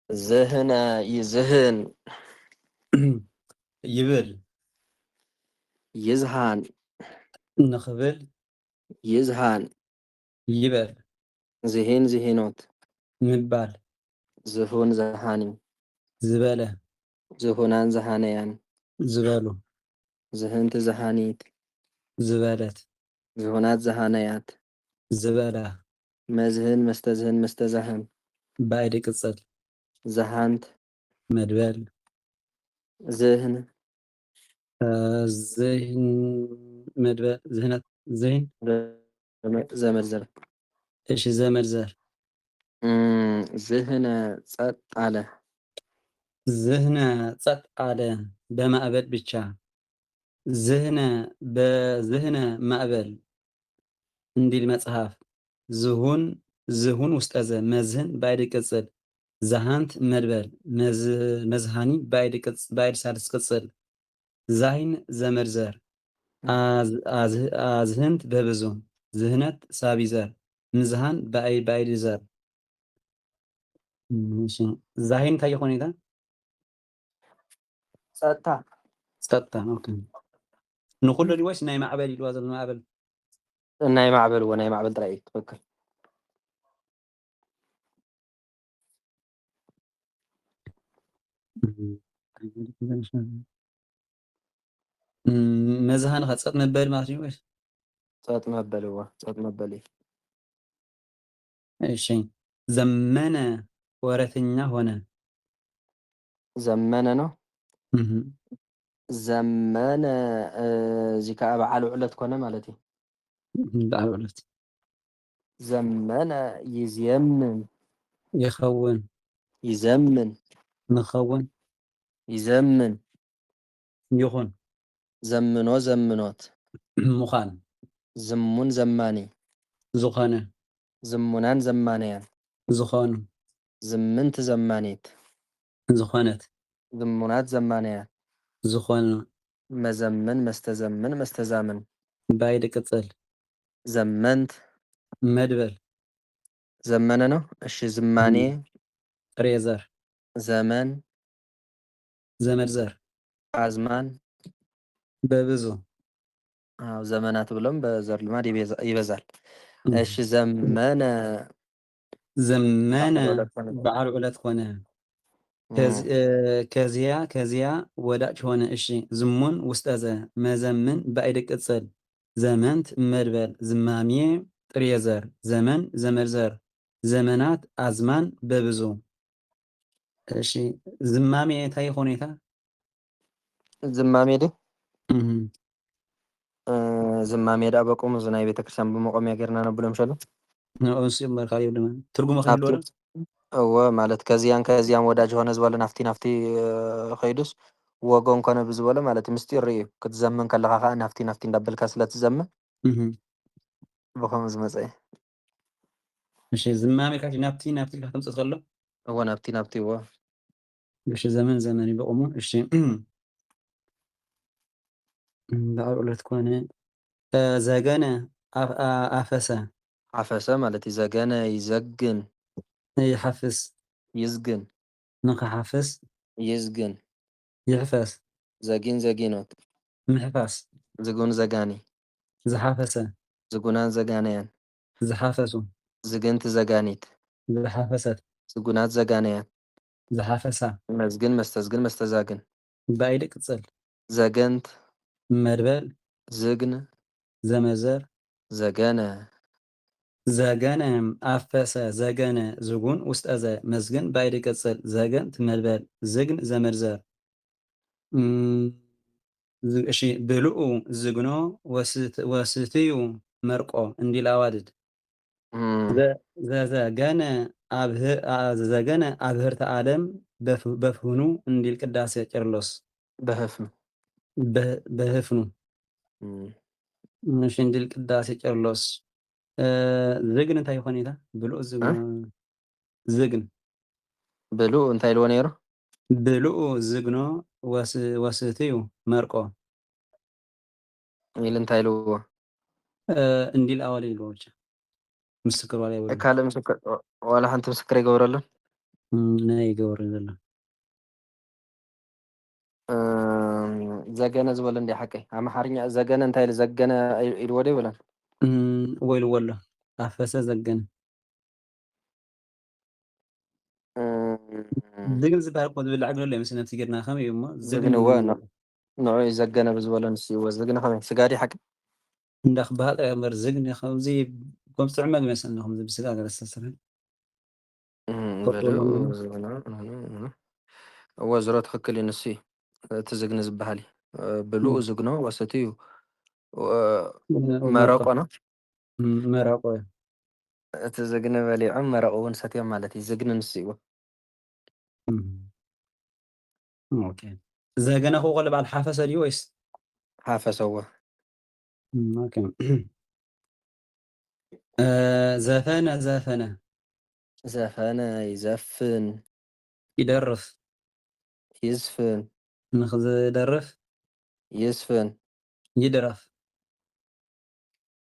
زهنا يزهن. يبل يزهان. نخبل يزهان. يبل زهين زهينوت. مبال زهون زهاني. زبالة زهونان زهانيان. زبالو زهنت زهانيت. زبالات زهونات زهانيات. زبالة مزهن مستزهن مستزهن. بايدي قصد زهانت. مدبال زهن. زين مدبال زهنت زين زمرزر. ايش زمرزر زهنة صت على. زهنة ጸጥ على بمأبل بيتشا زهنة بزهنة مأبل اندي المصحف زهون وستأذى مزهن بايدي قصد زهانت مدبل مزهاني بايدي سادس قصد زاين زمرزر أزهنت ببزون زهنت سابيزر مزهان بايدي زر ماشي زاين تاي خونيتا صتا. ستا اوكي نقول له واش ناي معبل الوازن معبل ناي معبل وناي معبل رأيك تفكر. مزهان خصت مبل ماشي واش صت مبل هو صت مبلي. እሺ ዘመነ ወረተኛ ሆነ زمانة نو. እህ زمانة زكاء بعل علت كنا مالتي. ዳውለት زمانة يزيمن. ይኸውን يزمن. ንኸውን يزمن. ይኹን زمنو زمنوت. ምዃን زمون زماني. ዝኾነ زمونان زمانيان. ዝኾኑ زمنت زمانيت. ዝኾነት زمونات زمانيان. ዝኾኑ مزمن مستزمن مستزامن. ባይድ ቅጽል زمنت. መድበል زمانة نو እሺ زماني ጥሬ ዘር زمن ዘመድ ዘር أزمان በብዙ زمانات بلوم بزر ልማድ ይበዛል። እሺ ዘመነ ዘመነ በዓል ዕለት ሆነ። በዓል ዕለት ኾነ ከዚያ ወዳጭ ሆነ እሺ ዝሙን ውስጠዘ መዘምን ባይድ ቅጽል ዘመንት መድበል ዝማሜ ጥሬ ዘር ዘመን ዘመድ ዘር ዘመናት አዝማን በብዙ እሺ ዝማሜ እንታይ ሁኔታ ዝማሜ ዲ እህ ዝማሜ ዳ በቆሙ ዝናይ ቤተክርስቲያን በመቆሚያ ገርና ነብሎም ሸሉ ነውስ መርካሪ ድማ ትርጉም ናፍቲ ከይልወለ እወ ማለት ከዚያን ወዳጅ ሆነ ዝበለ ናፍቲ ናፍቲ ኸይዱስ ወጎን ኮነ ብዝበለ ማለት ምስጢር እዩ ክትዘምን ከለኻ ከዓ ናፍቲ ናፍቲ እንዳበልካ ስለትዘምን እህ ብኸምኡ ዝመፀ እዩ። እሺ ዝማሜ ካሽ ናፍቲ ናፍቲ ከተምጽእ ከሎ እወ ናፍቲ ናፍቲ እወ እሺ ዘመን ዘመን ይበቆሙ እሺ በዓል ዕለት ኮነ ዘገነ አፈሰ ሓፈሰ ማለት እዩ ዘገነ ይዘግን ይሓፍስ ይዝግን ንኽሓፍስ ይዝግን ይሕፈስ ዘጊን ዘጊኖት ምሕፋስ ዝጉን ዘጋኒ ዝሓፈሰ ዝጉናን ዘጋነያን ዝሓፈሱ ዝግንቲ ዘጋኒት ዝሓፈሰት ዝጉናት ዘጋነያን ዝሓፈሳ መዝግን መስተዝግን መስተዛግን ባይድ ቅጽል ዘገንት መድበል ዝግን ዘመዘር ዘገነ ዘገነ አፈሰ ዘገነ ዝጉን ውስጠዘ መዝግን ባይድ ቅጽል ዘገንት መድበል ዝግን ዘመርዘር እሺ ብልኡ ዝግኖ ወስትዩ መርቆ እንዲል አዋድድ ዘዘገነ ዘገነ አብህርተ ዓለም በፍህኑ እንዲል ቅዳሴ ቄርሎስ በህፍኑ በህፍኑ እሺ እንዲል ቅዳሴ ቄርሎስ ዝግን እንታይ ይኾን ኢታ ብልኡ ዝግን ብልኡ እንታይ ኢልዎ ነይሩ ብልኡ ዝግኖ ወስትዩ መርቆ ኢል እንታይ ኢልዎ እንዲል አዋል ኢልዎ ብቻ ምስክር ዋላ ይብሉ ካልእ ምስክር ዋላ ሓንቲ ምስክር ይገብረሉን ናይ ይገብር ዘሎ ዘገነ ዝበለ እንዲ ሓቀይ ኣምሓርኛ ዘገነ እንታይ ኢሉ ዘገነ ኢልዎ ዶ ይብለን ወይልዎ ኣሎ ኣፈሰ ዘገነ ዝግን ዝበሃል እኮ ዝብላዕ ግሎ ይመስለኒ ነብሲ ጌርና ከመይ እዩ እሞ ዝግን ዝግንወ ንዑ ዘገነ ብዝበሎ ንስይዎ ዝግነ ከመይ ስጋዲ ሓቂ እንዳክበሃል እምበር ዝግን ከምዚ ከም ጥዕመ ዝመስለኒ ከምዚ ብስጋ ገለ ዝተሰርሐ በልኡ ዝግነ እዎ ዝሮ ትክክል እዩ ንሱ እዩ እቲ ዝግኒ ዝበሃል እዩ ብልኡ ዝግኖ ወሰትዩ መረቆ ነው መረቆ እዩ እቲ ዝግነ በሊዖም መረቁ እውን ሰትዮም ማለት እዩ ዝግኒ ንሱ ይዎ ኦኬ ዘገነ ክው ቆለ በዓል ሓፈሰ ድዩ ወይስ ሓፈሰዎ ኦኬ ዘፈነ ዘፈነ ዘፈነ ይዘፍን ይደርፍ ይዝፍን ንክዝደርፍ ይዝፍን ይድረፍ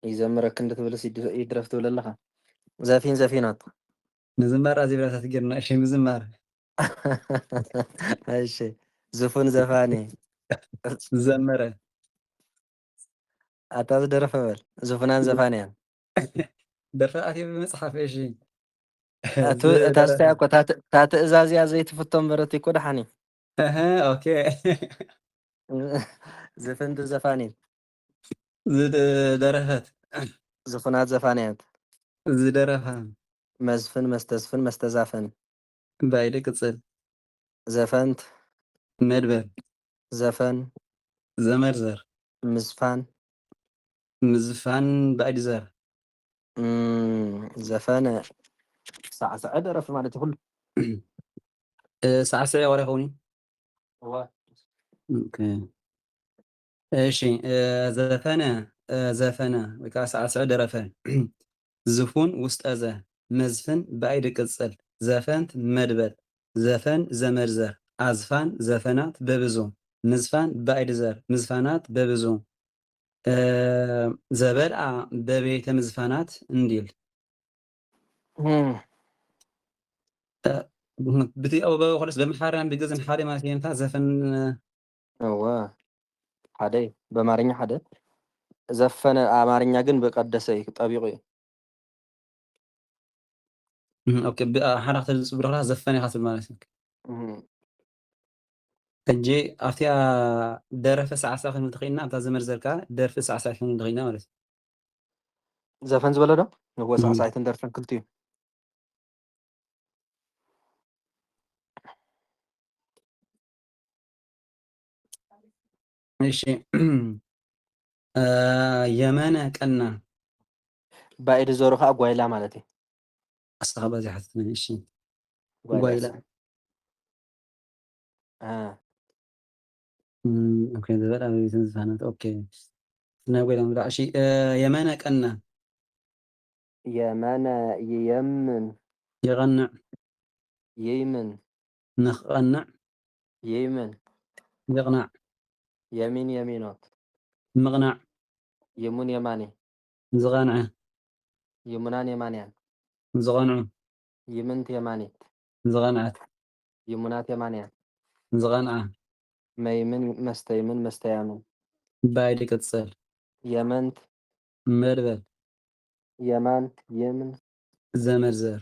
ይዘምረክ እንድትብልስ ይድረፍ ትብል ኣለካ ዘፊን ዘፊናት ንዝማር ዚብራታት ጌርና እሺ ምዝማር እሺ ዝፉን ዘፋኒ ዘመረ ኣታ ዝደረፈ በል ዝፉናን ዘፋንያን ደርፈኣት ብመፅሓፍ እሺ እታ ስታይ እኮ እታ ትእዛዝያ ዘይትፍቶም በረት እኮ ደሓኒ ኦኬ ዝፍንቲ ዘፋኒ ዝደረፈት ዝፉናት ዘፋንያት ዝደረፋ መዝፍን መስተዝፍን መስተዛፍን ባይደ ቅፅል ዘፈንት መድበር ዘፈን ዘመርዘር ምዝፋን ምዝፋን ባዕድ ዘር ዘፈነ ሳዕስዐ ደረፊ ማለት እዩ ኩሉ ሳዕስዒ ወረ ይኸውን እሺ ዘፈነ ዘፈነ ወይ ከዓ ሳዕስዒ ደረፈ ዝፉን ውስጠዘ መዝፍን ባዕድ ቅፅል ዘፈንት መድበል ዘፈን ዘመርዘር ኣዝፋን ዘፈናት በብዙ ምዝፋን ባዕድ ዘር ምዝፋናት በብዙ ዘበልዓ በቤተ ምዝፋናት እንዲል ብቲኦ በኮለስ በመሓርያን ብግዝን ሓደ ማለት እየንታ ዘፈን እወ ሓደ በአማርኛ ሓደ ዘፈነ አማርኛ ግን በቀደሰ ጠቢቁ እዩ ኦኬ ሓደ ክተል ዝፅብር ከላ ዘፈነ ኢካ ትብል ማለት እዩ ሕጂ ኣብቲኣ ደረፈ ሳዕሳዕ ክንብል ትኽእልና ኣብታ ዘመርዘርካ ደርፊ ሳዕሳዕ ክንብል ትኽእልና ማለት እዩ ዘፈን ዝበለ ዶ ንዎ ሳዕሳዒትን ደርፈን ክልቲኡ እሺ የመነ ቀና ባኢድ ዘሩ ከዓ ጓይላ ማለት እዩ ኣስኻ በዚ ሓትት እሺ ጓይላ ኦኬ ዘበላ በቤትን ዝፋናት ኦኬ ናይ ጓይላ ምላ እሺ የመነ ቀና የመነ ይየምን ይቐንዕ ይይምን ንኽቐንዕ ይይምን ይቕናዕ የሚን የሚኖት ምቕናዕ ይሙን የማኒ ዝቐንዐ ይሙናን የማንያን ዝቐንዑ ይምንት የማኒት ዝቐንዐት ይሙናት የማንያን ዝቐንዓ መይምን መስተይምን መስተያምን ባይድ ቅፅል የመንት መድበል የማን የምን ዘመርዘር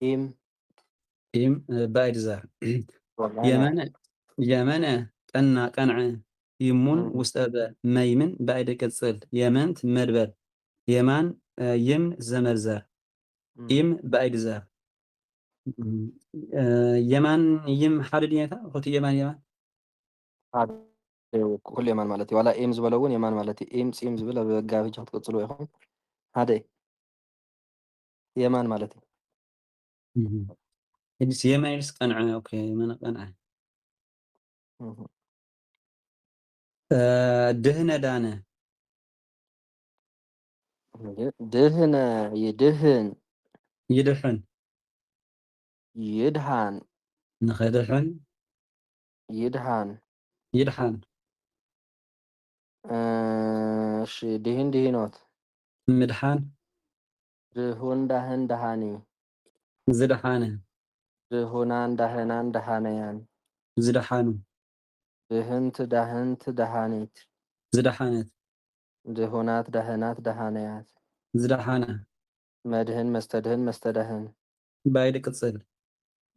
ኢም ባይድ ዘር የመነ ቀና ቀንዐ ይሙን ውስጠበ መይምን ባይድ ቅፅል የመንት መድበል የማን ይም ዘመርዘር ኢም ባይድ ዘር የማን ይም ሓደ ድኛታ ኮቲ የማን የማን ኩሉ የማን ማለት እዩ ዋላ ኤም ዝበለ እውን የማን ማለት እዩ ኤም ፂም ዝብል ኣብ ጋብቻ ክትቅፅሉ ይኹም ሓደ የማን ማለት እዩ እዲስ የማን ኢልስ ቀንዐ ኦኬ የማን ቀንዐ ድህነ ዳነ ድህነ ይድህን ይድሕን ይድሃን ንኸድሕን ይድሃን ይድሓን እሺ ድህን ድሂኖት ምድሓን ድሁን ዳህን ዳሃኒ ዝድሓነ ድሁናን ዳህናን ዳሃነያን ዝደሓኑ ድህንት ዳህንት ዳሃኒት ዝደሓነት ድሁናት ዳህናት ዳሃነያት ዝደሓነ መድህን መስተድህን መስተዳህን ባይድ ቅጽል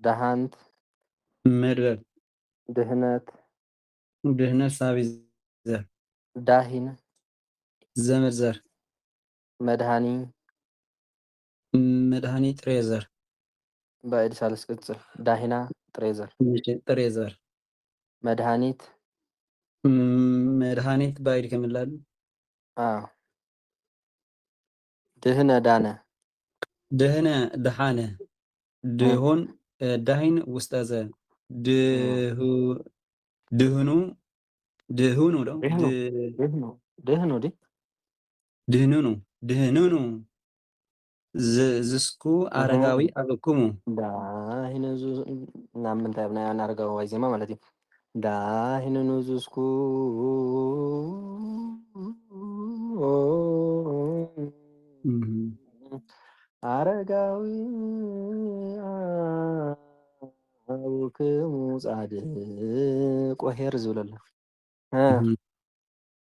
ዳሃንት መድበል ድህነት ድህነት ሳቢ ዘር ዳሂን ዘመድ ዘር መድሃኒ መድሃኒ ጥሬ ዘር ባዕድ ሳልስ ቅጽል ዳሂና ጥሬዘር ጥሬ ዘር መድሃኒት መድሃኒት ባይድ ከምላሉ ድህነ ዳነ ድህነ ድሓነ ድሁን ዳሂን ውስጠዘ ድህኑ ድህኑ ዶ ድህኑ ዲ ድህንኑ ድህንኑ ዝስኩ አረጋዊ አበኩሙ ዳሂን ናብ ምንታይ ብናይ አረጋዊ ዋይ ዜማ ማለት እዩ ዳሂንኑ ዝስኩ አረጋዊ አቡክሙ ጻድቅ ወሄር ዝብለሎ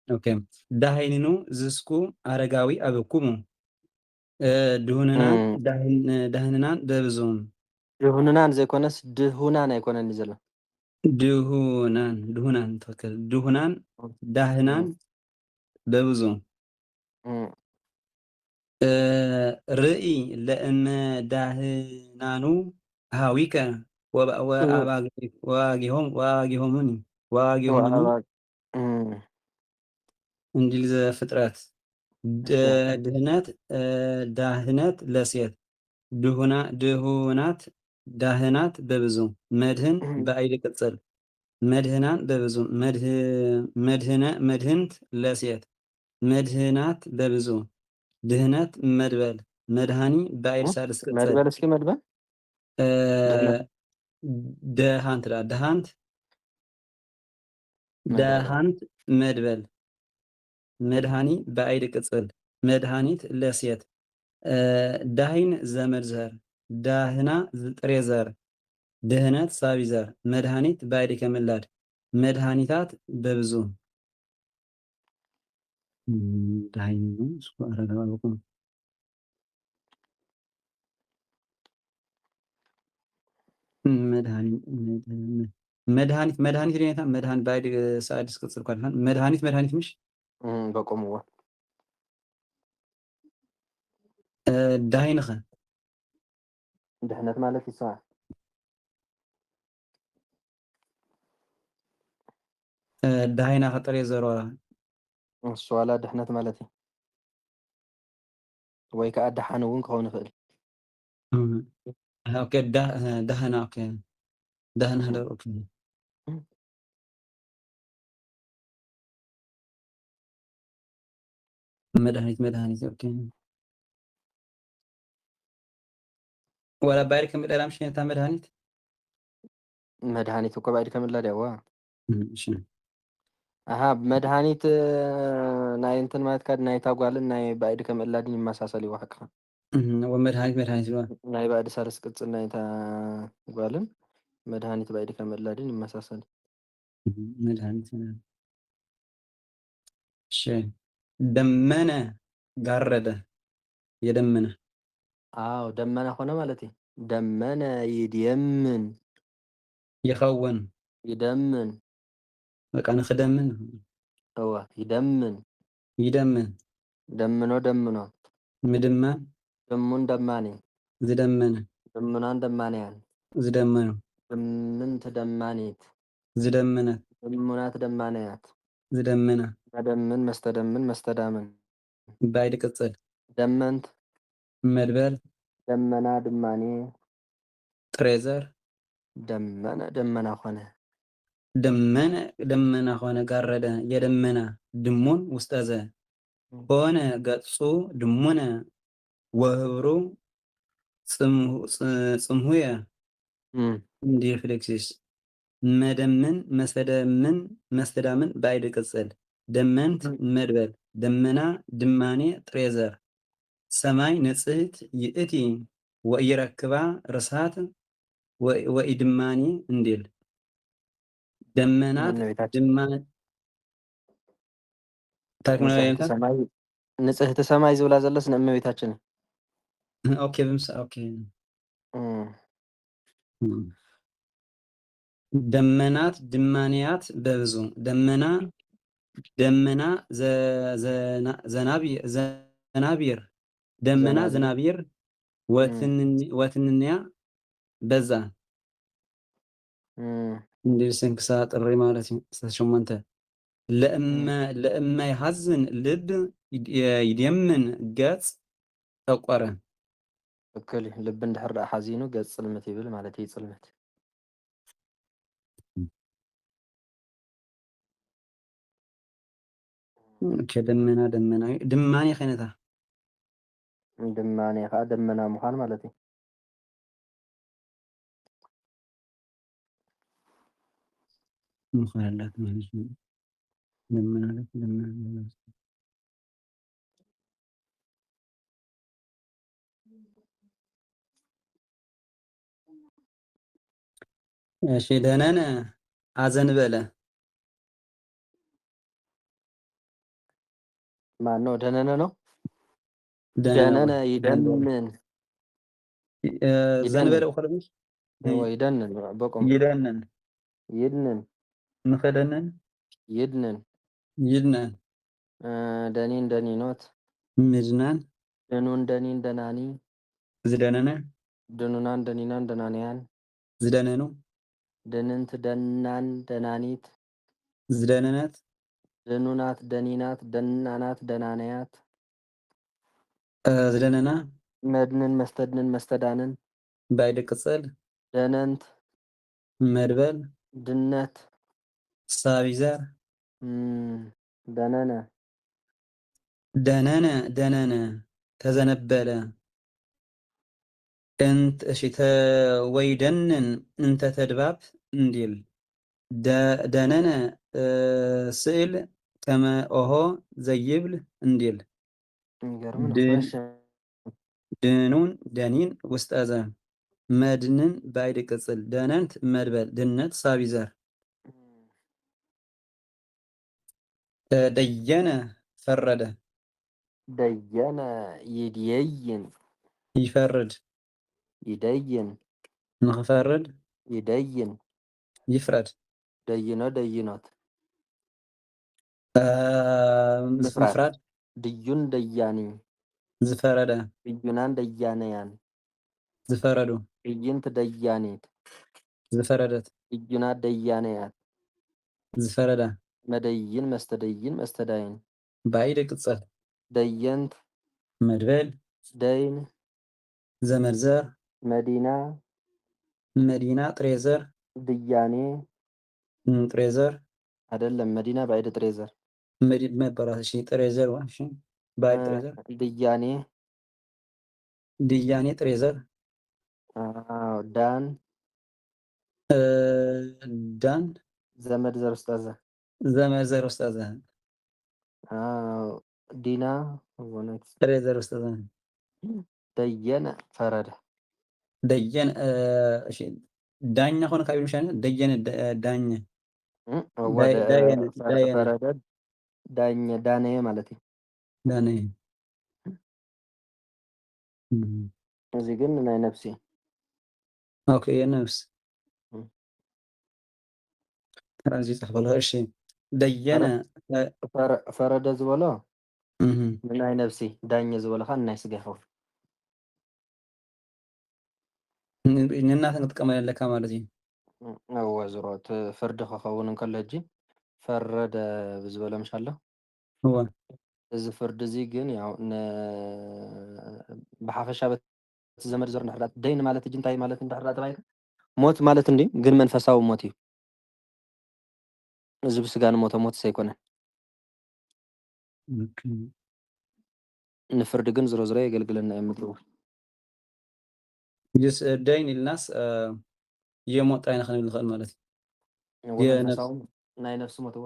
ኦኬ ዳሂንኑ ዝስኩ አረጋዊ አበኩሙ ድሁንናን ዳህንናን በብዙም ድሁንናን ዘይኮነስ ድሁናን አይኮነኒ ዘሎ ድሁናን ተወከል ድሁናን ዳህናን በብዙ ርኢ ለእመ ዳህናኑ ሃዊከ ዋጊሆሙኒ እንዲል ዘፍጥረት ድህነት ዳህነት ለሴት ድሁናት ዳህናት በብዙ መድህን በአይድ ቅጽል መድህናን በብዙ መድህንት ለሴት መድህናት በብዙ ድህነት መድበል መድሃኒ በአይድ ሳልስ ቅጽል መድበል እስኪ መድበል ደሃንት ደሃንት መድበል መድሃኒ በአይድ ቅጽል መድሃኒት ለሴት ዳሂን ዘመድ ዘር ዳህና ጥሬ ዘር ድህነት ሳቢ ዘር መድሃኒት በአይድ ከምላድ መድሃኒታት በብዙ ዳሂን እሱ አረጋውቁ መድሃኒት ሪኔታ መድሃን በአይድ ሳዲስ ቅጽል ኳልሃን መድሃኒት ምሽ በቆምዎ ዳሂንኸ ድህነት ማለት ይስማ ዳሂና ጥሬ ዘሯ እሱ ዋላ ድህነት ማለት እዩ ወይ ከዓ ደሓን እውን ክኸውን ይኽእል ኦኬ ዳህና ኦኬ ዳህና ሀደር ኦኬ መድሃኒት ኦኬ ወላ ባይድ ከምደላም ሽነታ መድሃኒት እኮ ባይድ ከምላ ደዋ እሺ አሃ መድሃኒት ናይ እንትን ማለት ካድ ናይ ታጓልን ናይ ባይድ ከምላድን ይመሳሰል እዩ ዋሕካ ወመድሃኒት ናይ ባይድ ሳልስ ቅጽል ናይ ታጓልን መድሃኒት ባይድ ከምላድን ይመሳሰል መድሃኒት እሺ ደመነ ጋረደ የደመነ አዎ ደመና ሆነ ማለት እዩ ደመነ ይድየምን ይኸውን ይደምን በቃ ንኽደምን እዋ ይደምን ደምኖ ምድማን ደሙን ደማኔ ዝደመነ ደምናን ደማንያን ዝደመኑ ደምንት ደማኔት ዝደመነት ደሙናት ደማንያት ዝደመና መደምን መስተዳምን ባይድ ቅጽል ደመንት መድበል ደመና ድማኔ ጥሬዘር ደመና ኾነ ደመና ኾነ ጋረደ የደመና ድሙን ውስጠዘ ሆነ ገጹ ድሙነ ወህብሩ ጽምሁየ እንዲህ ፍሌክሲስ መደምን መስተዳምን ባይድ ቅጽል ደመንት መድበል ደመና ድማኔ ጥሬዘር ሰማይ ንጽሕት ይእቲ ወኢረክባ ርስሃት ወኢድማኒ እንዲል ደመናት እመቤታችን ድማ ታሪክ ምን ንጽሕቲ ይላል? ሰማይ ንጽሕቲ ሰማይ ዝብላ ዘለስ ንእመቤታችን ኦኬ ኦኬ ደመናት ድማንያት በብዙ ደመና ዘናቢር ደመና ዘናቢር ወትንንያ በዛ እንዲል ስንክሳ ጥሪ ማለት ነው። 18 ለእመ ይሐዝን ልብ ይደምን ገጽ ጠቆረ እክል ልብ እንድሕር ደኣ ሓዚኑ ገጽ ጽልመት ይብል ማለት እዩ። ጽልመት ከደመና ድማኔ ኸይነታ ድማኔ ከዓ ደመና ምዃን ማለት እዩ። ምዃንላት ማለት ነው። ደመና እሺ ደነነ አዘንበለ ማነው ደነነ ነው? ደነነ ይደንን ዘንበለ ወኸለምሽ ወይ ይደንን በቆም ይደንን ይድንን ንኸደንን ይድንን ይድነን ደኒን ደኒኖት ምድናን ድኑን ደኒን ደናኒ ዝደነነ ድኑናን ደኒናን ደናንያን ዝደነኑ ድንንት ደናን ደናኒት ዝደነነት ድኑናት ደኒናት ደናናት ደናንያት ዝደነና መድንን መስተድንን መስተዳንን ባይደ ቅጽል ደነንት መድበል ድነት ሳቢዘር ደነነ ደነነ ተዘነበለ እንት እሺ ወይደንን እንተ ተድባብ እንዲል ደነነ ስዕል ከመ ኦሆ ዘይብል እንዲል ድኑን ደኒን ውስጠዘ መድንን ባይድ ቅጽል ደነንት መድበል ድነት ሳቢዘር ደየነ ፈረደ ደየነ ይድየይን ይፈርድ ይደይን ንኽፈርድ ይደይን ይፍረድ ደይኖ ደይኖት ምፍራድ ድዩን ደያኒ ዝፈረደ ድዩናን ደያነያን ዝፈረዱ ድይንት ደያኒት ዝፈረደት ድዩናት ደያነያት ዝፈረዳ መደይን መስተደይን መስተዳይን ባይድ ቅጽል ደየንት መድበል ደይን ዘመድዘር መዲና ጥሬዘር ድያኔ ጥሬዘር አይደለም መዲና ባይድ ጥሬዘር መበራት እሺ ጥሬዘር እሺ ባይድ ጥሬዘር ድያኔ ጥሬዘር ዳን ዳን ዘመድ ዘር ውስጣዘ ዲና ጥሬዘር ውስጣዘ ደየነ ፈረደ ደየነ እሺ ዳኛ ሆነ ካቢሉ ሻነ ደየነ ዳኘ ፈረደ ዳኘ ዳነየ ማለት እዩ። ዳነየ እዚህ ግን ናይ ነፍሲ ኦኬ የነፍስ ተራዚ ጽሕፈለ እሺ ደየነ ፈረደ ዝበሎ ናይ ነፍሲ ዳኘ ዝበሎ ከዓ ናይ ስጋ ይኸውል ንናትን ክጥቀመለ ኣለካ ማለት እዩ። እወ ዝሮት ፍርዲ ክኸውን እንከሎ ሕጂ ፈረደ ብዝበለ ምሻ ኣሎ እወ እዚ ፍርዲ እዚ ግን ያው ብሓፈሻ በቲ ዘመድ ዘር ንሕዳት ደይን ማለት ሕጂ እንታይ ማለት እንድሕር ተባሂሉ ሞት ማለት እንዲ ግን መንፈሳዊ ሞት እዩ። እዚ ብስጋ ንሞተ ሞትስ ኣይኮነን። ንፍርዲ ግን ዝሮ ዝሮ የገልግለና እዩ ምድሪ ደይን ኢልናስ የሞት ጥራይና ክንብል ንኽእል ማለት እዩ። ናይ ነፍሲ ሞት እዎ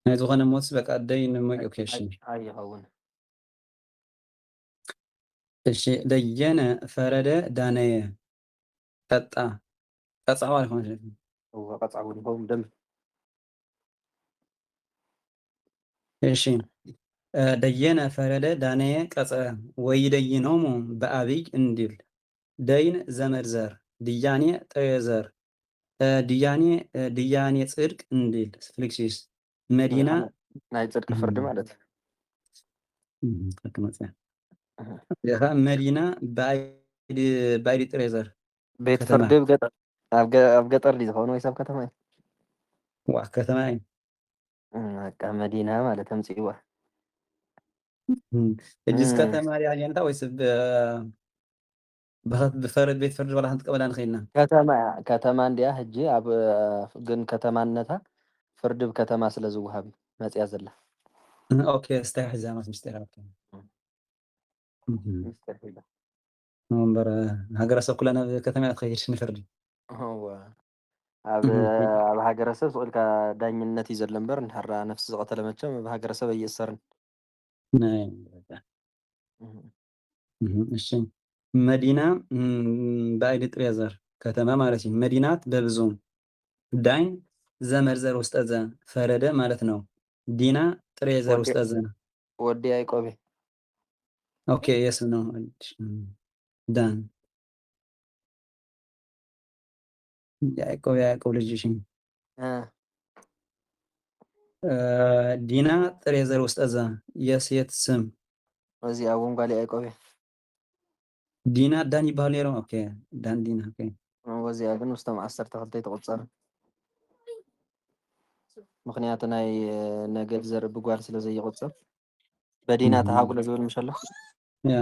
ናይ ዝኾነ ሞትስ በቃ ደይን ኦኬ እሺ ኣይኸውን። እሺ ደየነ ፈረደ ዳነየ ቀጣ ቀጻዋ ይሆን هو قطع ونهم دم እሺ ደየነ ፈረደ ዳነየ ቀጽረ ወይደይኖሙ በአብይ እንዲል ደይን ዘመርዘር ድያኔ ጥሬዘር ድያኔ ጽድቅ እንዲል ፍልክሲስ መዲና ናይ ጽድቂ ፍርዲ ማለት ይኸ መዲና ባይዲ ጥሬዘር ቤት ከተማ ፍርዲ ብገጠር ኣብ ገጠር ድዩ ዝኸውን ወይስ ኣብ ከተማ እዩ? ዋ ከተማ እዩ በቃ መዲና ማለት ተምፅእዋ እጅስ ከተማ ያየንታ ወይስ ብፈረድ ቤት ፍርዲ ዋላ ክንጥቀበላ ንኽእልና ከተማ እንድያ ሕጂ ኣብ ግን ከተማነታ ፍርዲ ብከተማ ስለ ዝወሃብ እዩ መፅያ ዘላ ኦኬ ስታይ ሕዛማት ምስጢራ ምስጢር ሒዛ እምበር ሃገረሰብ ኩላ ናብ ከተማ እያ ትኸይድ ንፍርዲ ኣብ ሃገረሰብ ስቕልካ ዳኝነት እዩ ዘሎ እምበር እንድሕር ነፍሲ ዝቐተለ መቸም ኣብ ሃገረሰብ ኣይእሰርን እሺ መዲና በአይዲ ጥሬዘር ከተማ ማለት እዩ መዲናት በብዙ ዳይን ዘመርዘር ውስጠ ዘ ፈረደ ማለት ነው ዲና ጥሬዘር ውስጠ ዘ ወዲ ያዕቆብ ኦኬ የስ ነው ዳን ያዕቆብ ልጅ እሺ ዲና ጥሬዘር ውስጠ ዘ የሴት ስም እዚ ኣብ ወንጓል ያዕቆብ ዲና ዳን ይባሃሉ ነይሮም ኦኬ ዳን ዲና ኦኬ ወዚኣ ግን ውስቶም 12 ይትቁፀር ምክንያቱ ናይ ነገድ ዘርኢ ብጓል ስለ ዘይቁፀር በዲና ተሃጉለ ዝብል ምሽ ኣሎ ያ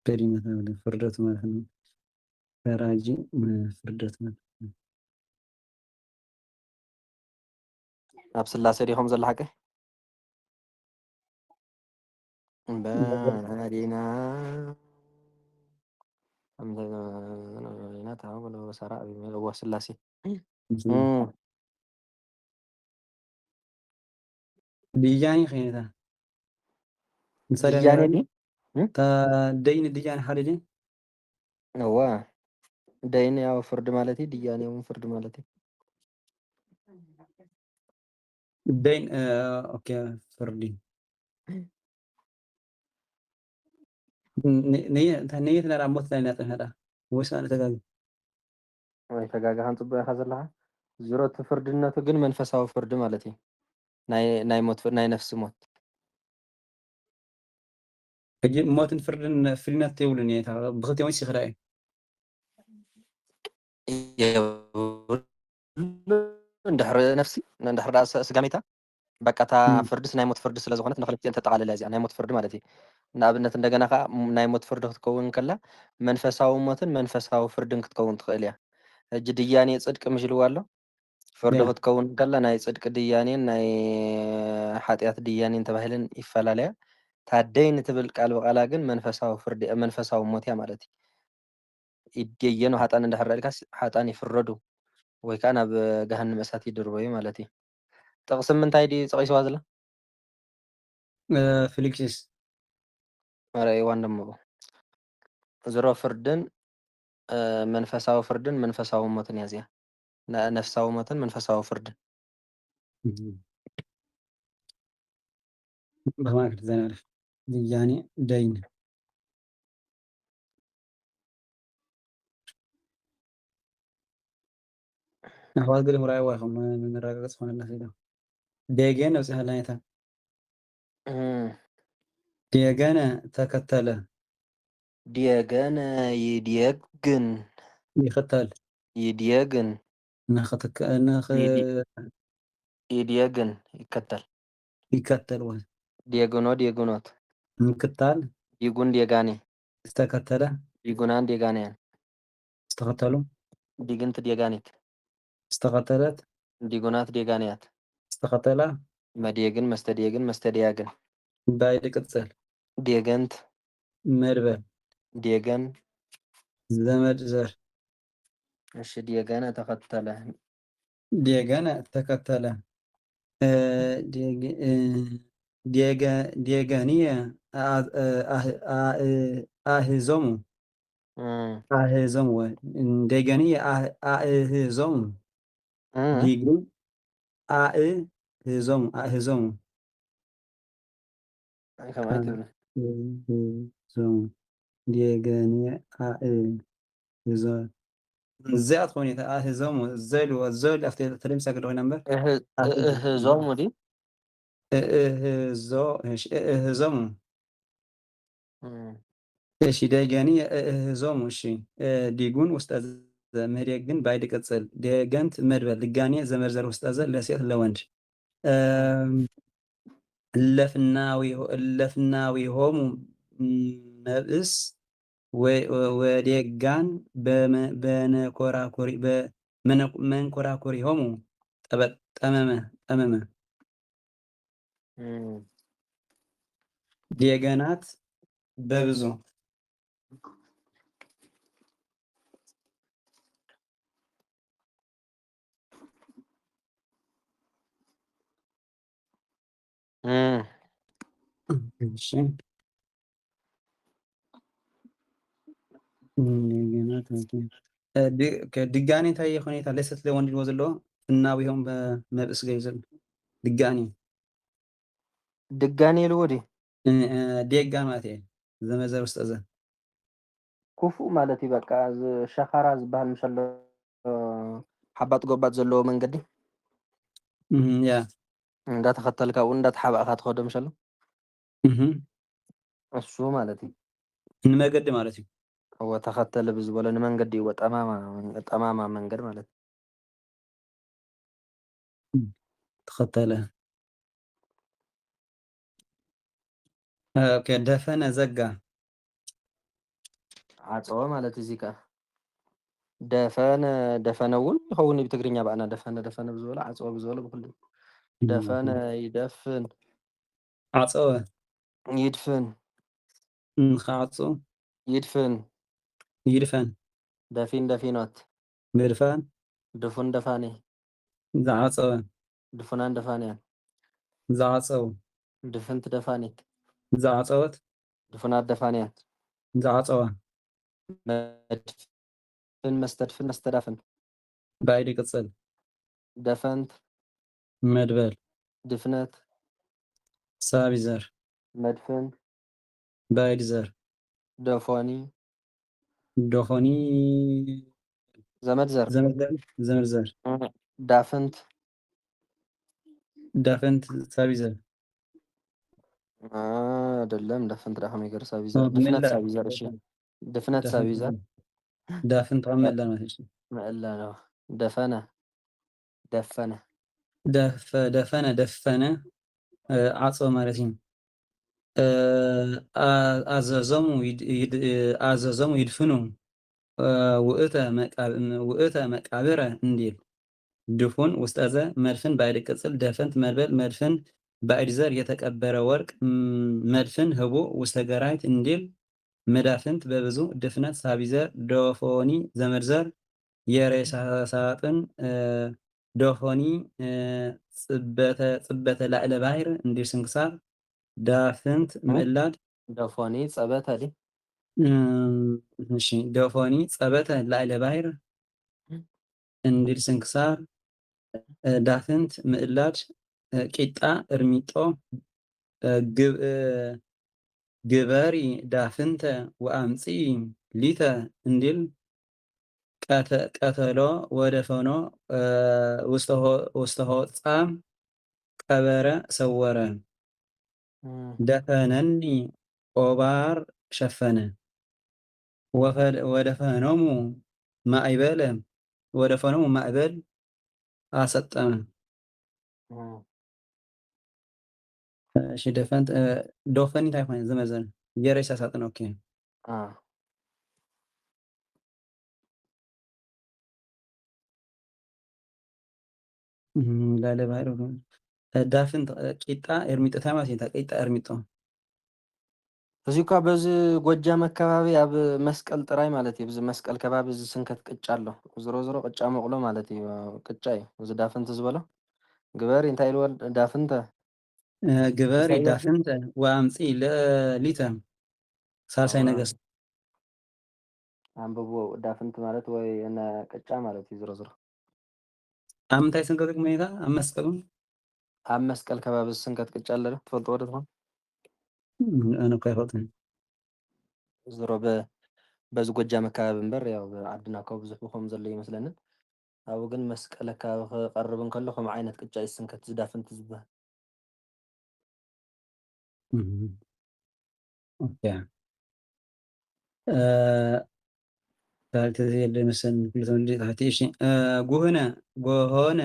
በዲና ተሃጉለ ፍርደት ማለት ነው ፈራጂ ፍርደት ማለት ኣብ ስላሴ ዲኹም ዘለሓቀ በዲና أمدينا تعامل وسراء هو سلاسي ديجاني خينتا ديجاني دي تا دين ديجاني حالي هو دين يا فرد مالتي ديجاني يوم فرد مالتي دين اوكي فردي نية نرى موت ثانية هذا وش أنا تجاوز ተጋጋ ሃንጽበ ሓዘለኻ ዝሮት ፍርድነቱ ግን መንፈሳዊ ፍርዲ ማለት እዩ ናይ ሞት ናይ ነፍሲ ሞት ሕጂ ሞትን ፍርድን ፍልነት የብሉን እየ ብክልቲኦም ይስኽራ እዩ እንድሕር ነፍሲ እንድሕር ስጋሚታ በቃ እታ ፍርድስ ናይ ሞት ፍርዲ ስለ ዝኾነት ንክልቲአን ተጠቃልላ እዚኣ ናይ ሞት ፍርዲ ማለት እዩ ንኣብነት እንደገና ከዓ ናይ ሞት ፍርዲ ክትከውን ከላ መንፈሳዊ ሞትን መንፈሳዊ ፍርድን ክትከውን ትኽእል እያ ሕጂ ድያኔ ጽድቂ ምሽልዋ ኣሎ ፍርዲ ክትከውን ከላ ናይ ጽድቂ ድያኔን ናይ ሓጢኣት ድያኔን ተባሂለን ይፈላለያ ታደይን ትብል ቃል በቃላ ግን መንፈሳዊ ፍርዲ መንፈሳዊ ሞት እያ ማለት እዩ ይድየኑ ሓጣን እንድሕር ኢልካስ ሓጣን ይፍረዱ ወይ ከዓ ናብ ገሃነመ እሳት ይድርበዩ ማለት እዩ ጥቕሲ ምንታይ ድዩ ፀቂስዋ ዘላ ፊሊክሲስ ረእይዋ ደሞ ዝሮ ፍርድን መንፈሳዊ ፍርድን መንፈሳዊ ሞትን እያ እዚኣ ነፍሳዊ ሞትን መንፈሳዊ ፍርድን ብማክር ዘናልፍ ድያኔ ደይን ኣሕዋት ገለ ምርኣይዋ ይኹም ንረጋገፅ ኮነና ኺዳ ደገን ነብፅሕ ላይታ ደገነ ተከተለ ديجان يديجن ይኽተል يديجن يديجن يكتل ይከተል ወይ ديجونو ديجونوت ምክታል ديجون ديجاني ዝተከተለ ديجونان ديجانيان ዝተኸተሉ ديجنت ديجانيت ዝተኸተለት ديجونات ديجانيات ዝተኸተላ ما ديجن مستديجن مستدياجن ባይዲ ቅፅል ديجنت መድበል ديجن ዘመድ ዘር እሺ ديجانا ተኸተለ ደገነ ተከተለ ደገንየ ኣህዞሙ ኣህዞም እንደገና ኣእህዞም ዲጉ ኣእህዞም ከመይ ትብል ኣእህዞም እንደገና ኣእህዞም እዚኣት ትኾን እታ ኣእህዞም ዘልዎ ዘል ኣብቲ ተለምሳ ክደ ኮይና እምበር እህዞም ድዩ እህዞም እሺ ደገኒ እህዞም እሺ ዲጉን ውስጠ ምህሬት ግን ባይድ ቅጽል ደገንት መድበል ድጋኔ ዘመርዘር ውስጠ ለሴት ለወንድ እለፍናዊሆሙ መብእስ ወዴጋን በመንኮራኩሪሆሙ ጠመመ ዴገናት በብዙ እሺ ድጋኔ እንታይ ሁኔታ ለሴት ለወንድ ልዎ ዘለዎ ፍናዊሆም በመብእስ ገይዘል ድጋኔ ድጋኔ ልዎ ዲ ዴጋ ማለት እየ ዘመዘር ውስጥ ዘ ክፉእ ማለት እዩ በቃ ሸኻራ ዝበሃል ምሸሎ ሓባጥ ጎባጥ ዘለዎ መንገዲ ያ እንዳተኸተልካ እውን እንዳተሓባእካ ትኸዶ ምሸሎ እሱ ማለት እዩ ንመገዲ ማለት እዩ እወ ተኸተለ ብዝበሎ ንመንገዲ እወ ጠማማ መንገድ ማለት እዩ ተኸተለ ኦኬ ደፈነ ዘጋ ዓፀወ ማለት እዚ ከዓ ደፈነ እውን ይኸውን ብትግርኛ ባዕና ደፈነ ብዝበሎ ዓፀወ ብዝበሎ ብኩሉ ደፈነ ይደፍን ዓፀወ ይድፍን ንኸዓፁ ይድፍን ይድፈን ደፊን ደፊኖት ምድፋን ድፉን ደፋኔ ዝዓፀወ ድፉናን ደፋንያን ዝዓፀው ድፍንት ደፋኒት ዝዓፀወት ድፉናት ደፋንያት ዝዓፀዋ መድፍን መስተድፍን መስተዳፍን ባይዲ ቅፅል ደፈንት መድበል ድፍነት ሳቢ ዘር መድፍን ባይዲ ዘር ደፎኒ ዶኾኒ ዘመድ ዘር ዘመድ ዘር ዳፍንት ዳፈንት ሳቢ ዘር አይደለም ዳፍንት ዳ ከመይ ገይሩ ሳቢ ዘር ድፍነት ሳቢ ዘር እሺ ድፍነት ሳቢ ዘር ዳፍንት መላ ማለት እሺ መላ ነው ደፈነ ደፈነ ዓፀወ ማለት እዩ ኣዘዞሙ ይድፍኑ ውእተ መቃብረ እንዲል ድፉን ውስጠ ዘ መድፍን ባዕድ ቅጽል ደፈንት መድበል መድፍን ባዕድ ዘር የተቀበረ ወርቅ መድፍን ህቡእ ውስተ ገራይት እንዲል መዳፍንት በብዙ ድፍነት ሳቢዘር ዶፎኒ ዘመድዘር የሬሳ ሳጥን ዶፎኒ ጽበተ ላዕለ ባሕር እንዲል ስንክሳር ዳፍንት ምዕላድ ዶፎኒ ጸበተ ዲ እሺ ዶፎኒ ጸበተ ላዕለ ባሕር እንዲል ስንክሳር ዳፍንት ምዕላድ ቂጣ እርሚጦ ግበሪ ዳፍንተ ወአምፂ ሊተ እንዲል ቀተሎ ወደፈኖ ውስተ ሆፃ ቀበረ ሰወረ ደፈነኒ ኦባር ሸፈነ ወደፈኖሙ ማዕበል አሰጠመ እሺ ደፈንት ዶፈኒ እንታይ ኮይኑ ዘመዘን የሬሳ ሳጥን ኦኬ ላዕለ ባሕር ዳፍንት ቂጣ ኤርሚጦ ማለት እዩ ቂጣ ኤርሚጦ እዚ እኳ በዚ ጎጃም አካባቢ ኣብ መስቀል ጥራይ ማለት እዩ ብዚ መስቀል ከባቢ ዝስንከት ቅጫ ኣሎ ዝሮ ዝሮ ቅጫ መቕሎ ማለት እዩ ቅጫ እዩ እዚ ዳፍንት ዝበሎ ግበሪ እንታይ ኢልዎ ዳፍንተ ግበሪ ዳፍንተ ወአምፂ ሊተ ሳልሳይ ነገስት አንብቦ ዳፍንት ማለት ወይ እነ ቅጫ ማለት እዩ ዝሮ ዝሮ ኣብ ምንታይ ስንከት ሁኔታ ኣብ መስቀል ኣብ መስቀል ከባቢ ዝስንከት ቅጫ ኣለ ዶ ትፈልጥዎ ዶ ትኾን? ኣነ እኳ ኣይፈልጥን። ዝሮ በዚ ጎጃም ኣከባቢ እምበር ያው ዓድና እኳ ብዙሕ ከምኡ ዘሎ ይመስለንን ኣብኡ ግን መስቀል ኣከባቢ ክቐርብ እንከሎ ከምኡ ዓይነት ቅጫ እዩ ዝስንከት ዝዳፍንቲ ዝበሃል ኦኬ ካልተዚ የለ መሰለኝ ክልተ ታሕቲ እሺ ጉህነ ጎሆነ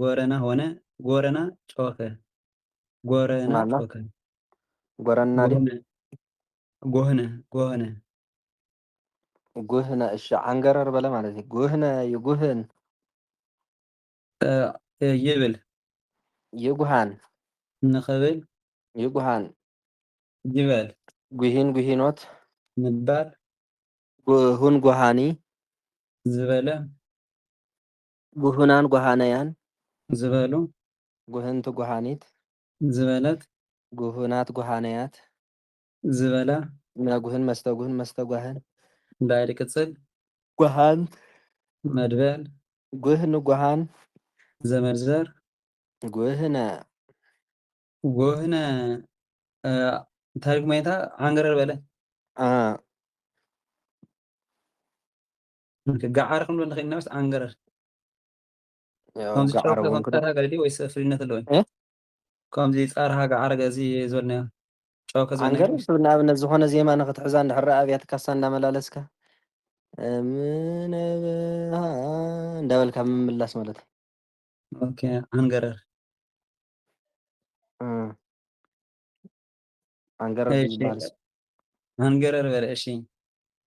ጎረና ሆነ ጎረና ጮኸ ጎረና ማና ጮኸ ጎረና ድዩ ጎህነ ጎህነ ጎህነ ጉህነ እሺ ዓንገረር በለ ማለት እዩ ጉህነ ይጉህን ይብል ይጉሃን ንኽብል ይጉሃን ይበል ጉሂን ጉሂኖት ምባል ጉሁን ጉሃኒ ዝበለ ጉሁናን ጉሃነያን ዝበሉ ጉህንቲ ጉሃኒት ዝበለት ጉሁናት ጉሃነያት ዝበላ መጉህን መስተጉህን መስተጓህን ባዕድ ቅጽል ጉሃንት መድበል ጉህን ጉሃን ዘመርዘር ጉህነ ጎህነ ታሪክ ማይታ ዓንገረር በለ ገዓር ክንብሎ ንኽእል ኢና በስ ዓንገረር ከምዚ ጋዓረ ጨውካ እውን ክዶ ከምፃርሃ ገለ ወይስ ፍልይነት ኣለዎ ከምዚ ፃርሃ ገዓረ ገዚ ዝበልናዮ ጨውካ ዝበልናዮ ዓንገረር ንኣብነት ዝኾነ ዜማ ንኽትሕዛ እንድሕር ኣብያተ ካሳ እንዳመላለስካ ምነበሃ እንዳበልካ ምምላስ ማለት እዩ ኦኬ ዓንገረር ዓንገረር እሺ ዝበሃል ዓንገረር በለ እሺ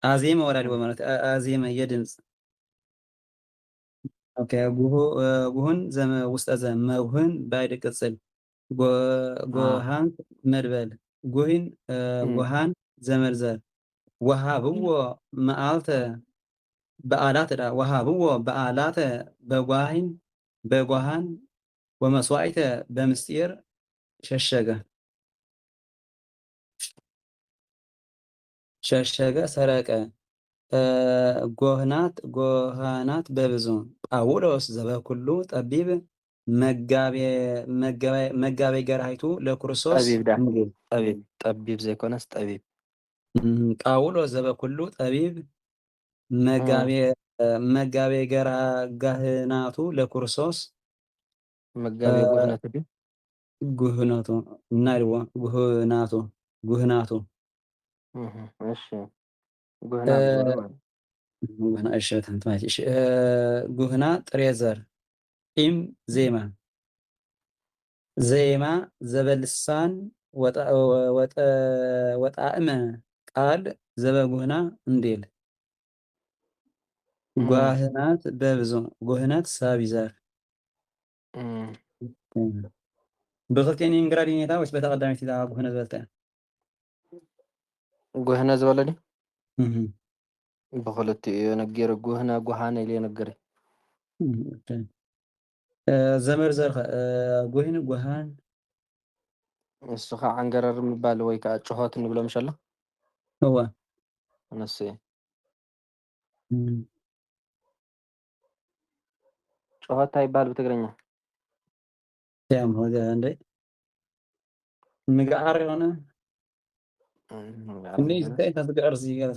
አዜመ ወላዲቦ ማለት አዜመ የድምፅ ኦኬ ጉሁን ውስጠ ዘ መጉህን ባዕድ ቅጽል ጎሃንት መድበል ጉሂን ጎሃን ዘመርዘር ወሃብዎ መዓልተ በዓላተ ወሃብዎ በዓላተ በጓሃን ወመስዋዕተ በምስጢር ሸሸገ ሰረቀ ጎሃናት በብዙ ጳውሎስ ዘበኩሉ ጠቢብ መጋቤ ገራይቱ ለክርስቶስ ጠቢብ ዳ ጠቢብ ዘይኮነስ ጠቢብ ጳውሎስ ዘበኩሉ ጠቢብ መጋቤ ጋህናቱ ለክርስቶስ መጋቤ ጉህነት ድዩ ጉህነቱ እናልዎ ጉህናቱ እሺ ጉህናት ዝበሎ ማለት ጉህና እሺ ተንት ማለት እሺ ጉህና ጥሬ ዘር ጢም ዜማ ዘበልሳን ወጣዕመ ቃል ዘበጉህና እንዴል ጓህናት በብዙ ጉህነት ሳቢ ዘር ብክልቴን እንግራድ ኔታ ወይስ በታ ቀዳሚት ኢላ ጉህነ ዝበልተ ጉህነ ዝበለ ድዩ ብክልቲኡ እዩ ነጊሩ ጉህነ ጉሃነ ኢለ ነገረ ዘመርዘር ጉህን ጉሃን እሱ ከዓ ዓንገረር ምባል ወይ ከዓ ጭሆት እንብሎ ምሸሎ እዋ እነሱ ጭሆት እንታይ ይባሃል ብትግርኛ ያም ሆነ እንዴ ምግዓር የሆነ እንዴ ዝታይ ታስገር ሲገር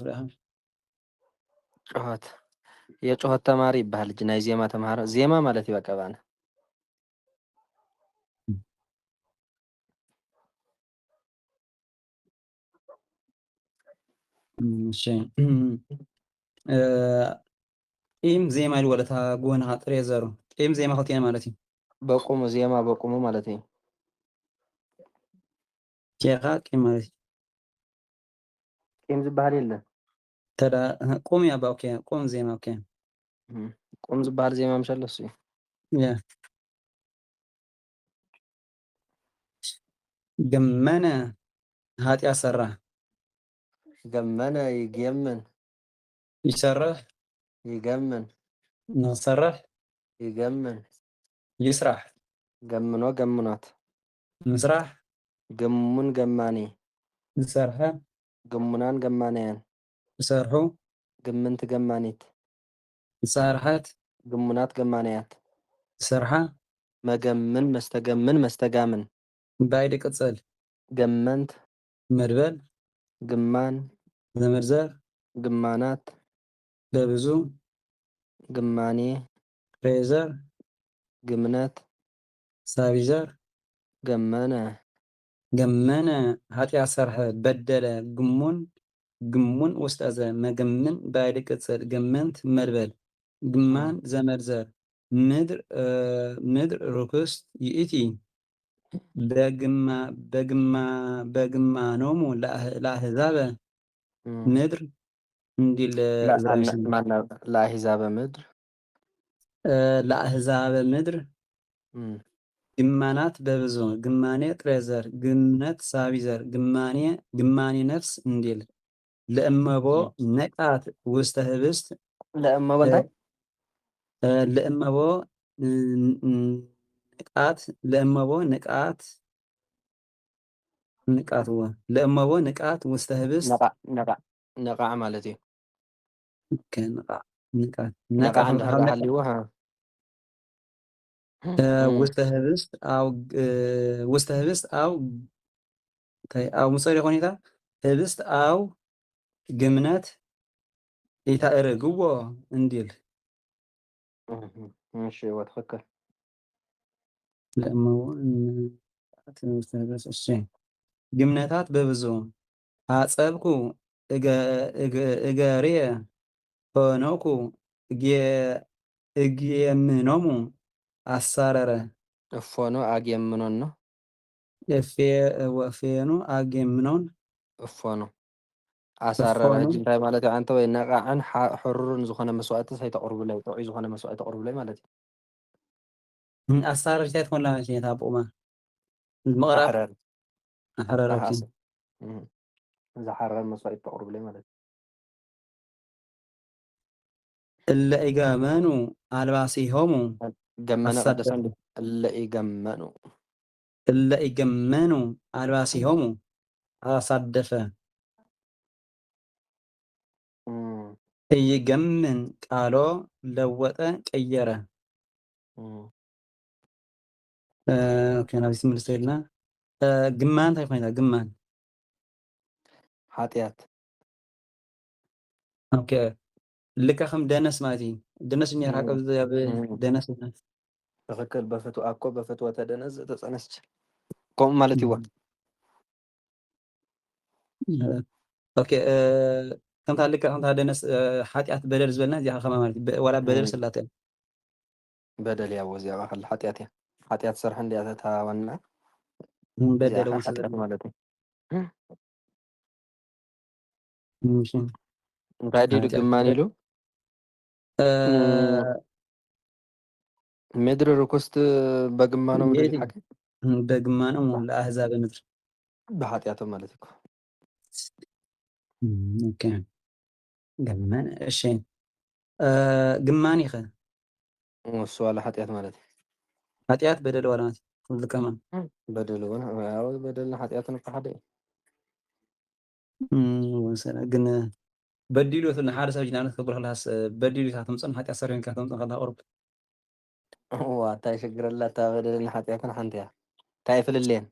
ጭሆት የጭሆት ተማሪ ይባሃል እጅ ናይ ዜማ ተምሃሮ ዜማ ማለት እዩ በቃ ባነ እሺ ጢም ዜማ ይወለታ ጎና ጥሬ ዘሩ ጢም ዜማ ክልቲና ማለት እዩ በቁሙ ዜማ በቁሙ ማለት እዩ ኬኻ ጢም ማለት እዩ ጢም ዝበሃል የለን ተዳ ቁም ያ ኦኬ ቁም ዜማ ኦኬ ቁም ዝበሃል ዜማ ምሸሎ እሱ እዩ ያ ገመነ ኃጢአት ሰራ ገመነ ይገምን ይሰርሕ ይገምን ንሰርሕ ይገምን ይስራሕ ገምኖ ገምኖት ምስራሕ ገሙን ገማኒ ዝሰርሐ ገሙናን ገማንያን ሰርሑ ግምንት ገማኒት ሰርሓት ግሙናት ገማንያት ሰርሓ መገምን መስተገምን መስተጋምን ባይድ ቅጽል ገመንት መድበል ግማን ዘመርዘር ግማናት በብዙ ግማኔ ፍሬዘር ግምነት ሳቢዘር ገመነ ገመነ ኃጢአት ሰርሐ በደለ ግሙን ግሙን ውስጥ አዘ መገምን ባይድ ቅጽል ገመንት መድበል ግማን ዘመርዘር ምድር ርኩስት ይእቲ በግማኖሙ ለአሕዛበ ምድር እንዲል ዕዝራዊ ስም ለአሕዛበ ምድር ለአሕዛበ ምድር ግማናት በብዙ ግማኔ ጥሬ ዘር ግምነት ሳቢ ዘር ግማኔ ነፍስ እንዲል ለእመቦ ነቃት ውስተ ህብስት ለእመቦ እንታይ ለእመቦ ንቃት ለእመቦ ንቃት ንቃትዎ ለእመቦ ንቃት ውስተ ህብስት ነቃዕ ማለት እዩ ንቃት ንቃት ነቃዕ እንድሕር ሃልይዎ ውስተ ህብስት አው ምጸሪ ሁኔታ ህብስት አው ግምነት ኢታእርግዎ እንዲል እሺ ወትኽክል ለእመቦ ግምነታት በብዙ አጸብኩ እገርየ ሆኖኩ እግየምኖሙ አሳረረ እፎኑ አግየምኖን ነው ወፌኑ አግየምኖን እፎኑ አሳረረ ሕጂ እንታይ ማለት እዩ አንተ ወይ ነቃዕን ሕሩርን ዝኾነ መስዋዕቲ ሳይተቕርቡለይ ጥዑይ ዝኾነ መስዋዕቲ ተቕርቡለይ ማለት እዩ አሳረር እንታይ ትኮን ማለት እዩ ታብቁማ ምቕራብ ኣሕረር ዝሓረር መስዋዕቲ ተቕርቡለይ ማለት እለ ኢገመኑ አልባሲሆሙ ገመነ ቀደሰን እለ ኢገመኑ አልባሲሆሙ አሳደፈ ኢይገምን ቃሎ ለወጠ ቀየረ ናብዚ ትምልሶ ኢልና ግማን እንታይ ኮይና ግማን ሓጢያት ኦኬ ልካ ከም ደነስ ማለት እዩ ደነስ እኒሄ ሓቀብ ደነስ ትኽክል በፍትው ኣኮ በፍትወተ ደነስ ዘተፀነስች ከምኡ ማለት ይዋ ኦኬ ከምታ ልካ ከምታ ደነስ ሓጢኣት በደል ዝበልና እዚኣ ከማ ማለት እዩ ዋላ በደል ስላተ በደል እያ ወዚኣ ካለ ሓጢኣት እያ ሓጢኣት ሰርሐ እንዲያ ተታዋና በደል ሓጢኣት ማለት እዩ እሺ እንታይ ዲሉ ግማን ኢሉ ምድሪ ርኩስት በግማኖም ድል ሓቂ በግማኖም ለአሕዛብ ምድር ብሓጢኣቶም ማለት እዩ ኦኬ ገመን እሺ ግማን ኢኸ እሱ ዋላ ሓጢኣት ማለት እዩ ሓጢኣት በደል ዋላ ማለት ኩሉ ከማ በደል እውን ያው በደልን ሓጢኣትን እኮ ሓደ ወሰነ ግን በዲሉ ንሓደ ሰብ ጅናነት ክብር ከለሃስ በዲሉ ኢካ ተምፅን ሓጢኣት ሰሪሑ ኢካ ተምፅን ከለሃ ቁርብ ዋ እንታይ ሽግረላ እታ በደልን ሓጢኣትን ሓንቲ እያ እንታይ ይፍልልየን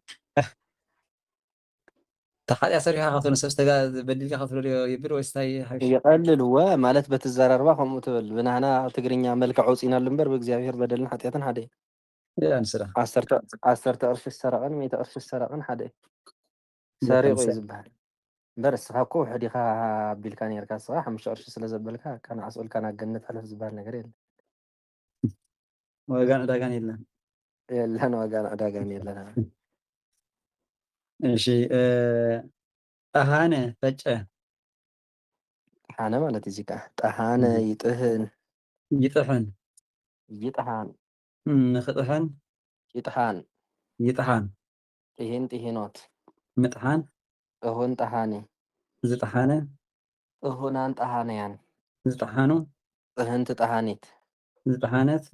ተሓጢኣት ሰሪሕካ ካብቶ ንሰብ በዲልካ ክትብሎ ይብል ወይስ እንታይ ይቀልል ወ ማለት በትዘራርባ ከምኡ ትብል ብናህና ትግርኛ መልክዕ ውፂናሉ እምበር ብእግዚኣብሔር በደልን ሓጢኣትን ሓደ እዩ ንስራ 10 ቅርሺ ዝሰረቐን 100 ቅርሺ ዝሰረቐን ሓደ እዩ ሰሪቑ እዩ ዝበሃል እምበር እስኻ እኮ ውሕድ ኢኻ ኣቢልካ ነርካ እስኻ 5 ቅርሺ ስለ ዘበልካ ከነኣስኡልካ ናብ ገነት ሕለፍ ዝበሃል ነገር የለን ዋጋን ዕዳጋን የለን የለን ዋጋን ዕዳጋን የለን እሺ ጠሃነ ፈጨ ጠሓነ ማለት እዚ ከዓ ጠሃነ ይጥህን ይጥሕን ይጥሃን ንክጥሕን ይጥሃን ይጥሓን ጥሂን ጥሂኖት ምጥሓን እሁን ጠሃኒ ዝጠሓነ እሁናን ጠሃነያን ዝጠሓኑ ጥህንቲ ጠሃኒት ዝጠሓነት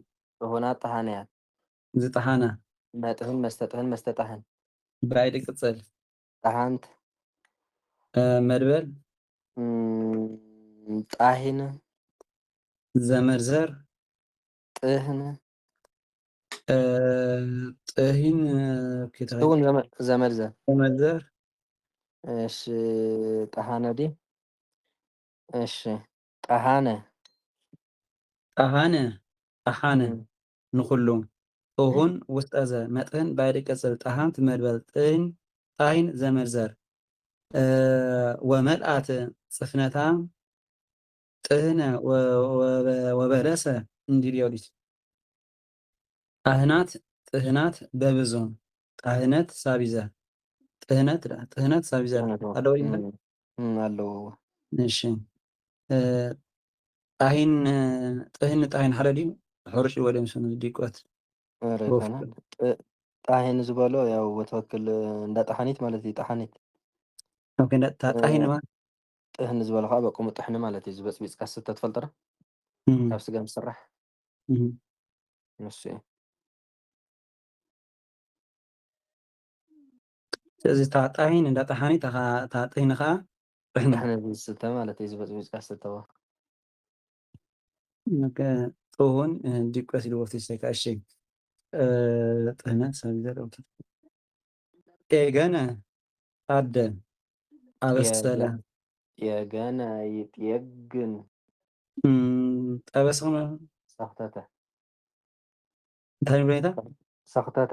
እሁናት ጠሃነያን ዝጠሓና መጥህን መስተጥህን መስተጣህን ብራይድ ቅፅል ጠሃንት መድበል ጣሂን ዘመርዘር ጥህን ጥሂን እውን ዘመርዘር ዘመርዘር እሺ ጠሃነ ዲ እሺ ጠሃነ ጣሃነ ጣሃነ ንኩሉ ጥሁን ውስጠ ዘ መጥህን ባዕድ ቅጽል ጣሃን ትመድበል ጥህን ጣሂን ዘመርዘር ወመልአት ጽፍነታ ጥህነ ወበለሰ እንዲል የውሊት ጣህናት ጥህናት በብዙ ጣህነት ሳቢዘ ጥህነት ሳቢዘ አለው ይላል። አለው እሺ ጣሂን ጥህን ጣሂን ሓደ ድዩ ሕርጭ ወደ ምስኑ ዲቆት ረከና ጣሂን ዝበሎ ያው በትክክል እንዳ ጣሓኒት ማለት እዩ ጣሓኒት ኦኬ ጣሂን ማለት ጥህን ዝበሎ ከዓ በቁሙ ጥሕኒ ማለት እዩ ዝበፅቢፅካ ስተ ትፈልጦ ዶ ካብ ስጋ ምስራሕ ንሱ እዩ ስለዚ ጣሂን እንዳ ጣሓኒት ጥሂን ከዓ ጥሕኒ ዝስተ ማለት እዩ ዝበፅቢፅካ ዝተወ ጥሁን ዲቆት ኢልዎ ተሰካ እሺ ጥህነት ሳቢዘ ኤገነ አደ አበሰለ የገነ ይጥየግን ጠበሰ ሰክተተ እንታይ ብለይታ ሰክተተ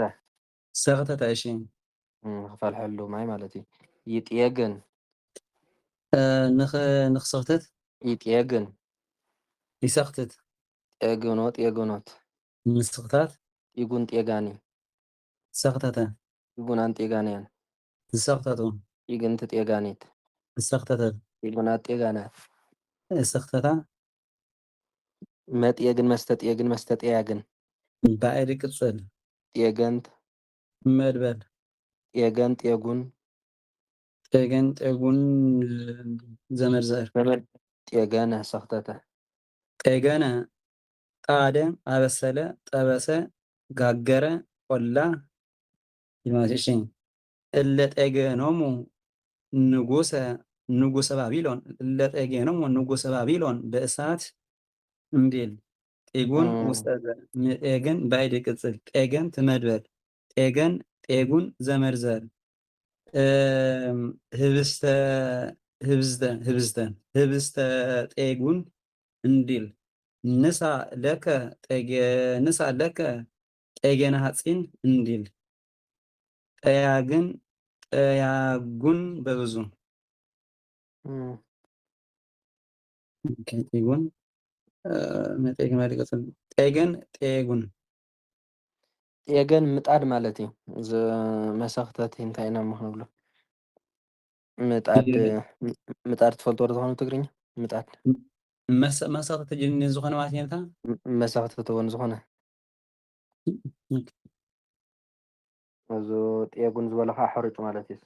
ሰክተተ እሺ ክፈልሐሉ ማይ ማለት እዩ ይጥየግን ንክሰክትት ይጥየግን ይሰክትት ጤግኖት ጤግኖት ምስክታት ይጉን ጤጋኒ ሰክተተ ይጉናን ጤጋንያን ዝሰክተቱ ይግንቲ ጤጋኒት ዝሰክተተ ይጉናት ጤጋናት ሰክተታ መጥየግን መስተጥየግን መስተጥያግን ባዕድ ቅጽል ጤገንት መድበል ጤገን ጤጉን ጤገን ጤጉን ዘመርዘር ጤገነ ሰክተተ ጤገነ ጣደ አበሰለ ጠበሰ ጋገረ ቆላ ይማሽሽ እለ ጤገኖሙ ንጉሰ ባቢሎን እለ ጤገኖሙ ንጉሰ ባቢሎን በእሳት እንዲል ጤጉን ውስጠ ጤገን ባዕድ ቅጽል ጤገን ትመድበል ጤገን ጤጉን ዘመርዘር ህብስተ ጤጉን እንዲል ንሳ ለከ ጤገነ ሐፂን እንዲል ጠያጉን በብዙ ጤጉን መጤግን ባዕድ ቅጽል ጤገን ጤጉን ጤገን ምጣድ ማለት እዩ መሰክተት እንታይ ኢና ምክንብሎ ምጣድ ትፈልጦ ዶ ዝኾኑ ትግርኛ ምጣድ መሰክተት ጅኒ ዝኾነ ማለት እየታ መሰክተት እውን ዝኾነ እዚ ጤጉን ዝበሎ ከዓ ሕርጭ ማለት እዩ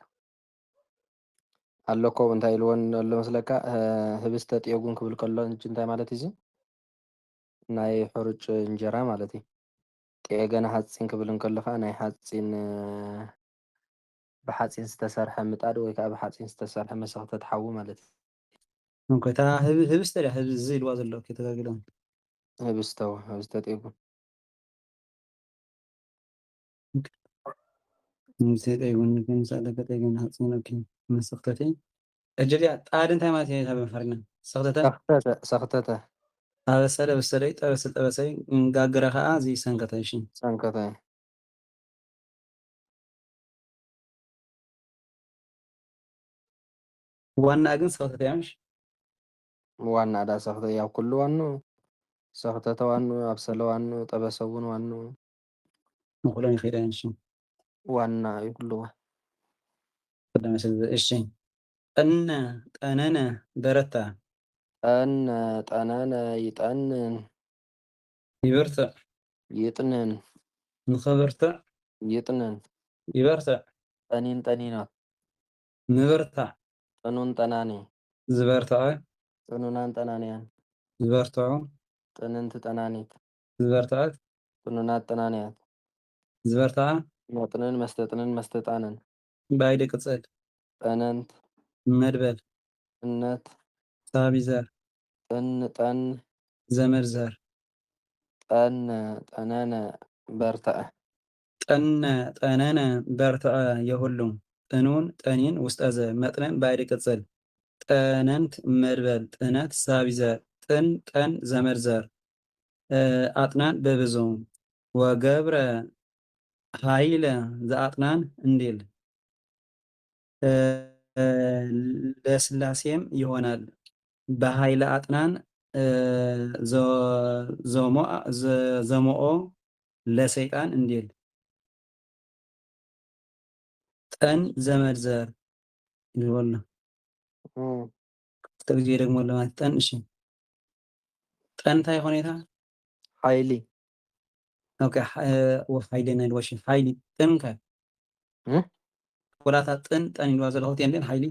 ኣለኮ እንታይ ኢልዎን ኣሎ መስለካ ህብስተ ጤጉን ክብል ከሎ እንታይ ማለት እዩ ናይ ሕሩጭ እንጀራ ማለት እዩ ጤገነ ሓፂን ክብል እንከሎ ከዓ ናይ ሓፂን ብሓፂን ዝተሰርሐ ምጣድ ወይ ከዓ ብሓፂን ዝተሰርሐ መሰክተት ሓዊ ማለት እዩ እታ ህብስተ ድያ ህብዚ ኢልዋ ዘሎ ከተጋግሎም ህብስተ ጤጉን ጤጉን ከምሳለከ ጤገነ ሓፂን ኦኬ መሰክተት እጀልያ ጣድ እንታይ ማለት እዩ ታበ ፈርና ሰክተተ አበሰለ በሰለይ ጠበሰ ጠበሰይ ጋገረ ከዓ እዚ ሰንከተ እሺ ሰንከተ ዋና ግን ሰክተተ ያምሽ ዋና ዳ ሰክተ ያው ኩሉ ዋኑ ሰክተተ ዋኑ አብሰለ ዋኑ ጠበሰ እውን ዋኑ ንኩሎም ይኸዳን እሺ ዋና እዩ ኩሉዋ እሺ ጠነነ በረታ ጠነነ ይጠንን ይበርትዕ ይጥንን ንኸበርትዕ ይጥንን ይበርትዕ ጠኒን ጠኒኖት ንበርታዕ ጥኑን ጠናኒ ዝበርትዐ ጥኑናን ጠናንያን ዝበርትዑ ጥንንቲ ጠናኒት ዝበርትዐት ጥኑናት ጠናንያት ዝበርትዐ መጥንን መስተጥንን መስተጣንን ባዕድ ቅጽል ጠነንት መድበል እነት ሳቢ ዘር ጠን ዘመድ ዘር ጠነነ በርተዐ ጠነ ጠነነ በርትዐ የሁሉም ጥኑን ጠኒን ውስጠ ዘ መጥነን ባዕድ ቅጽል ጠነንት መድበል ጥነት ሳቢ ዘር ጥን ጠን ዘመድ ዘር አጥናን በብዙ ወገብረ ኃይለ ዘአጥናን እንዲል ለስላሴም ይሆናል። በኃይለ አጥናን ዘሞኦ ለሰይጣን እንዲል ጠን ዘመድ ዘር ይወል ጊዜ ደግሞ ለማለት ጠን እሺ ጠንታይ ሁኔታ ኃይሊ ኦኬ ወኃይሊ ናይ ወሽ ኃይሊ ጥንከ ወላታ ጥን ጠን ይልዋ ዘለኹት የንደን ኃይሊ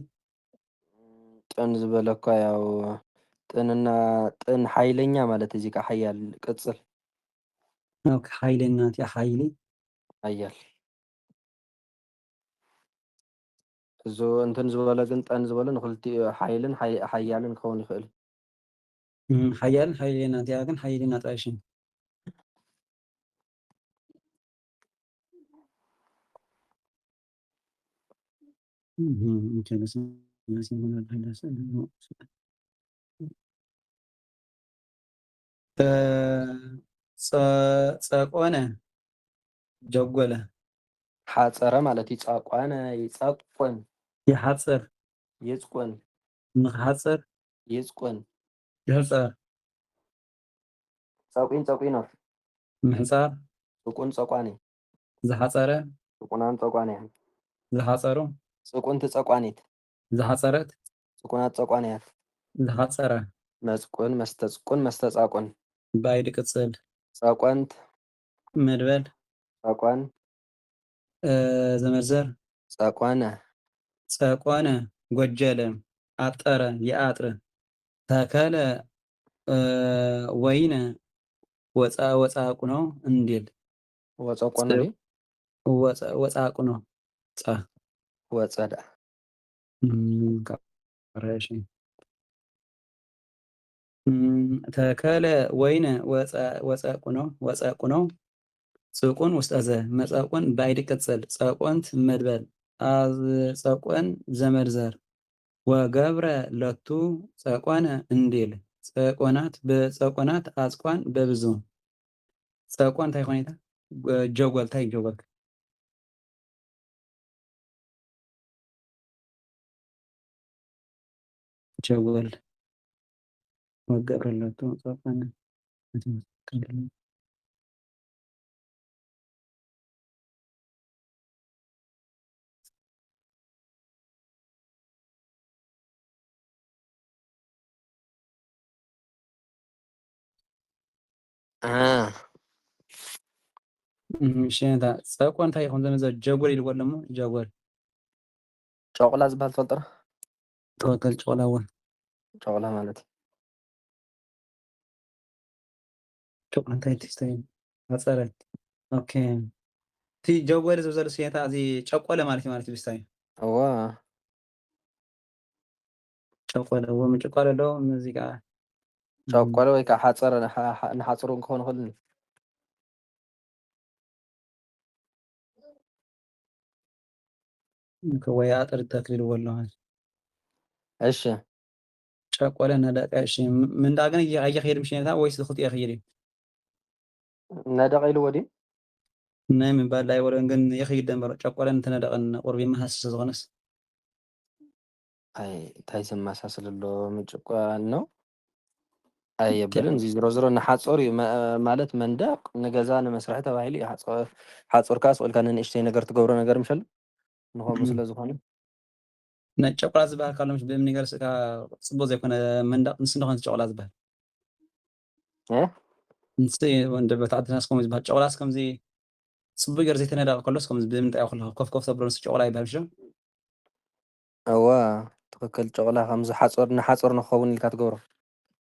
ጥን ዝበለኳ ያው ጥንና ጥን ኃይለኛ ማለት እዚህ ጋር ኃያል ቅጽል ኦኬ ኃይለኛ ያ ኃይሊ ኃያል እዞ እንትን ዝበለ ግን ጠን ዝበለ ንክልቲኡ ኃይልን ኃያልን ክኸውን ይኽእል ኃያል ኃይለኛ ያ ግን ኃይለኛ ጣይሽን ጸቆነ ጀጎለ ሓፀረ ማለት ይጻቋነ ይጻቆን ይሓፅር ይጽቆን ንክሓፅር ይጽቆን ይሕፀር ጸቂኖ ምሕፃር ጽቁን ጸቋኒ ዝሓፀረ ጽቁናን ጸቋንያ ዝሓፀሩ ጽቁንቲ ጸቋኒት ዝሓፀረት ጽቁናት ጸቋንያት ዝሓፀረ መጽቁን መስተጽቁን መስተጻቁን ባይድ ቅጽል ጸቆንት መድበል ጸቋን ዘመርዘር ጸቋነ ጸቆነ ጎጀለ አጠረ የአጥር ተከለ ወይነ ወጻቁኖ እንዲል ወጸቆነ ዲ ወጻቁኖ ጻ ወጸዳ ቀረሽ ተከለ ወይነ ወጻቁኖ ጽቁን ውስጠ ዘ መጻቁን ባይድ ቅጽል ጸቆንት መድበል አዝ ጸቆን ዘመድዘር ወገብረ ለቱ ጸቆነ እንዲል ጸቆናት በጸቆናት አጽቋን በብዙ ጸቆን ታይ ሁኔታ ጀጎል ታይ ጀጎል ጀጎል ወገብረ ለቱ ጸቆነ ምሽታ ጸቆን ታይ ሆን ዘመዘ ጀጎል ይልወል ደሞ ጀጎል ጨቆላ ዝበሃል ትፈልጥራ ተወከል ጨቆላው ጨቆላ ማለት ጨቆላ ታይ ተስታይ አጸረት ኦኬ ቲ ጀጎል ዘዘለ ሲያታ እዚ ጨቆለ ማለት ብስታይ እዋ ጨቆለ ወም ጨቆለ ዶ ሙዚቃ ጨቆለ ወይ ከዓ ሓፀረ ንሓፅሩ ክኸውን ይኽእል ወይ አጥር ተክሊል ወላሂ እሺ ጨቆለ ነደቀ እሺ ምን ዳገን እየኸይድ ምሽነታ ወይስ ዝኽጥ እየኸይድ ነደቀ ኢሉ ወዲ ናይ ምን ባላይ ወለን ግን የኸይድ ደንበር ጨቆለ እንተነደቀን ቁርቢ መሐሰስ ዝኾነስ አይ ታይ ዘመሳሰልሎ ምጭቋል ነው አይብልን እዚ ዝሮ ዝሮ ንሓጾር ማለት መንደቅ ንገዛ ንመስርሒ ተባሂሉ ሓጾርካ ስኦልካ ንእሽተይ ነገር ትገብሮ ነገር ምሸል ንኸምኡ ስለ ዝኾነ ናይ ጨቆላ ዝበሃል ካሎምሽ ብእምኒ ገርስካ ፅቡቅ ዘይኮነ መንደቅ ንስ እንደኾነ ጨቆላ ዝበሃል ንስ ወንደ በታዕድናስ ከምዚ ዝበሃል ጨቆላስ ከምዚ ፅቡቅ ገር ዘይተነደቀ ከሎስ ከምዚ ብምንታይ ይኹል ኮፍ ኮፍ ተብሎ ንስ ጨቆላ ይበሃል ምሽ እዋ ትክክል ጨቆላ ከምዚ ሓጾር ንሓጾር ንኸውን ኢልካ ትገብሮ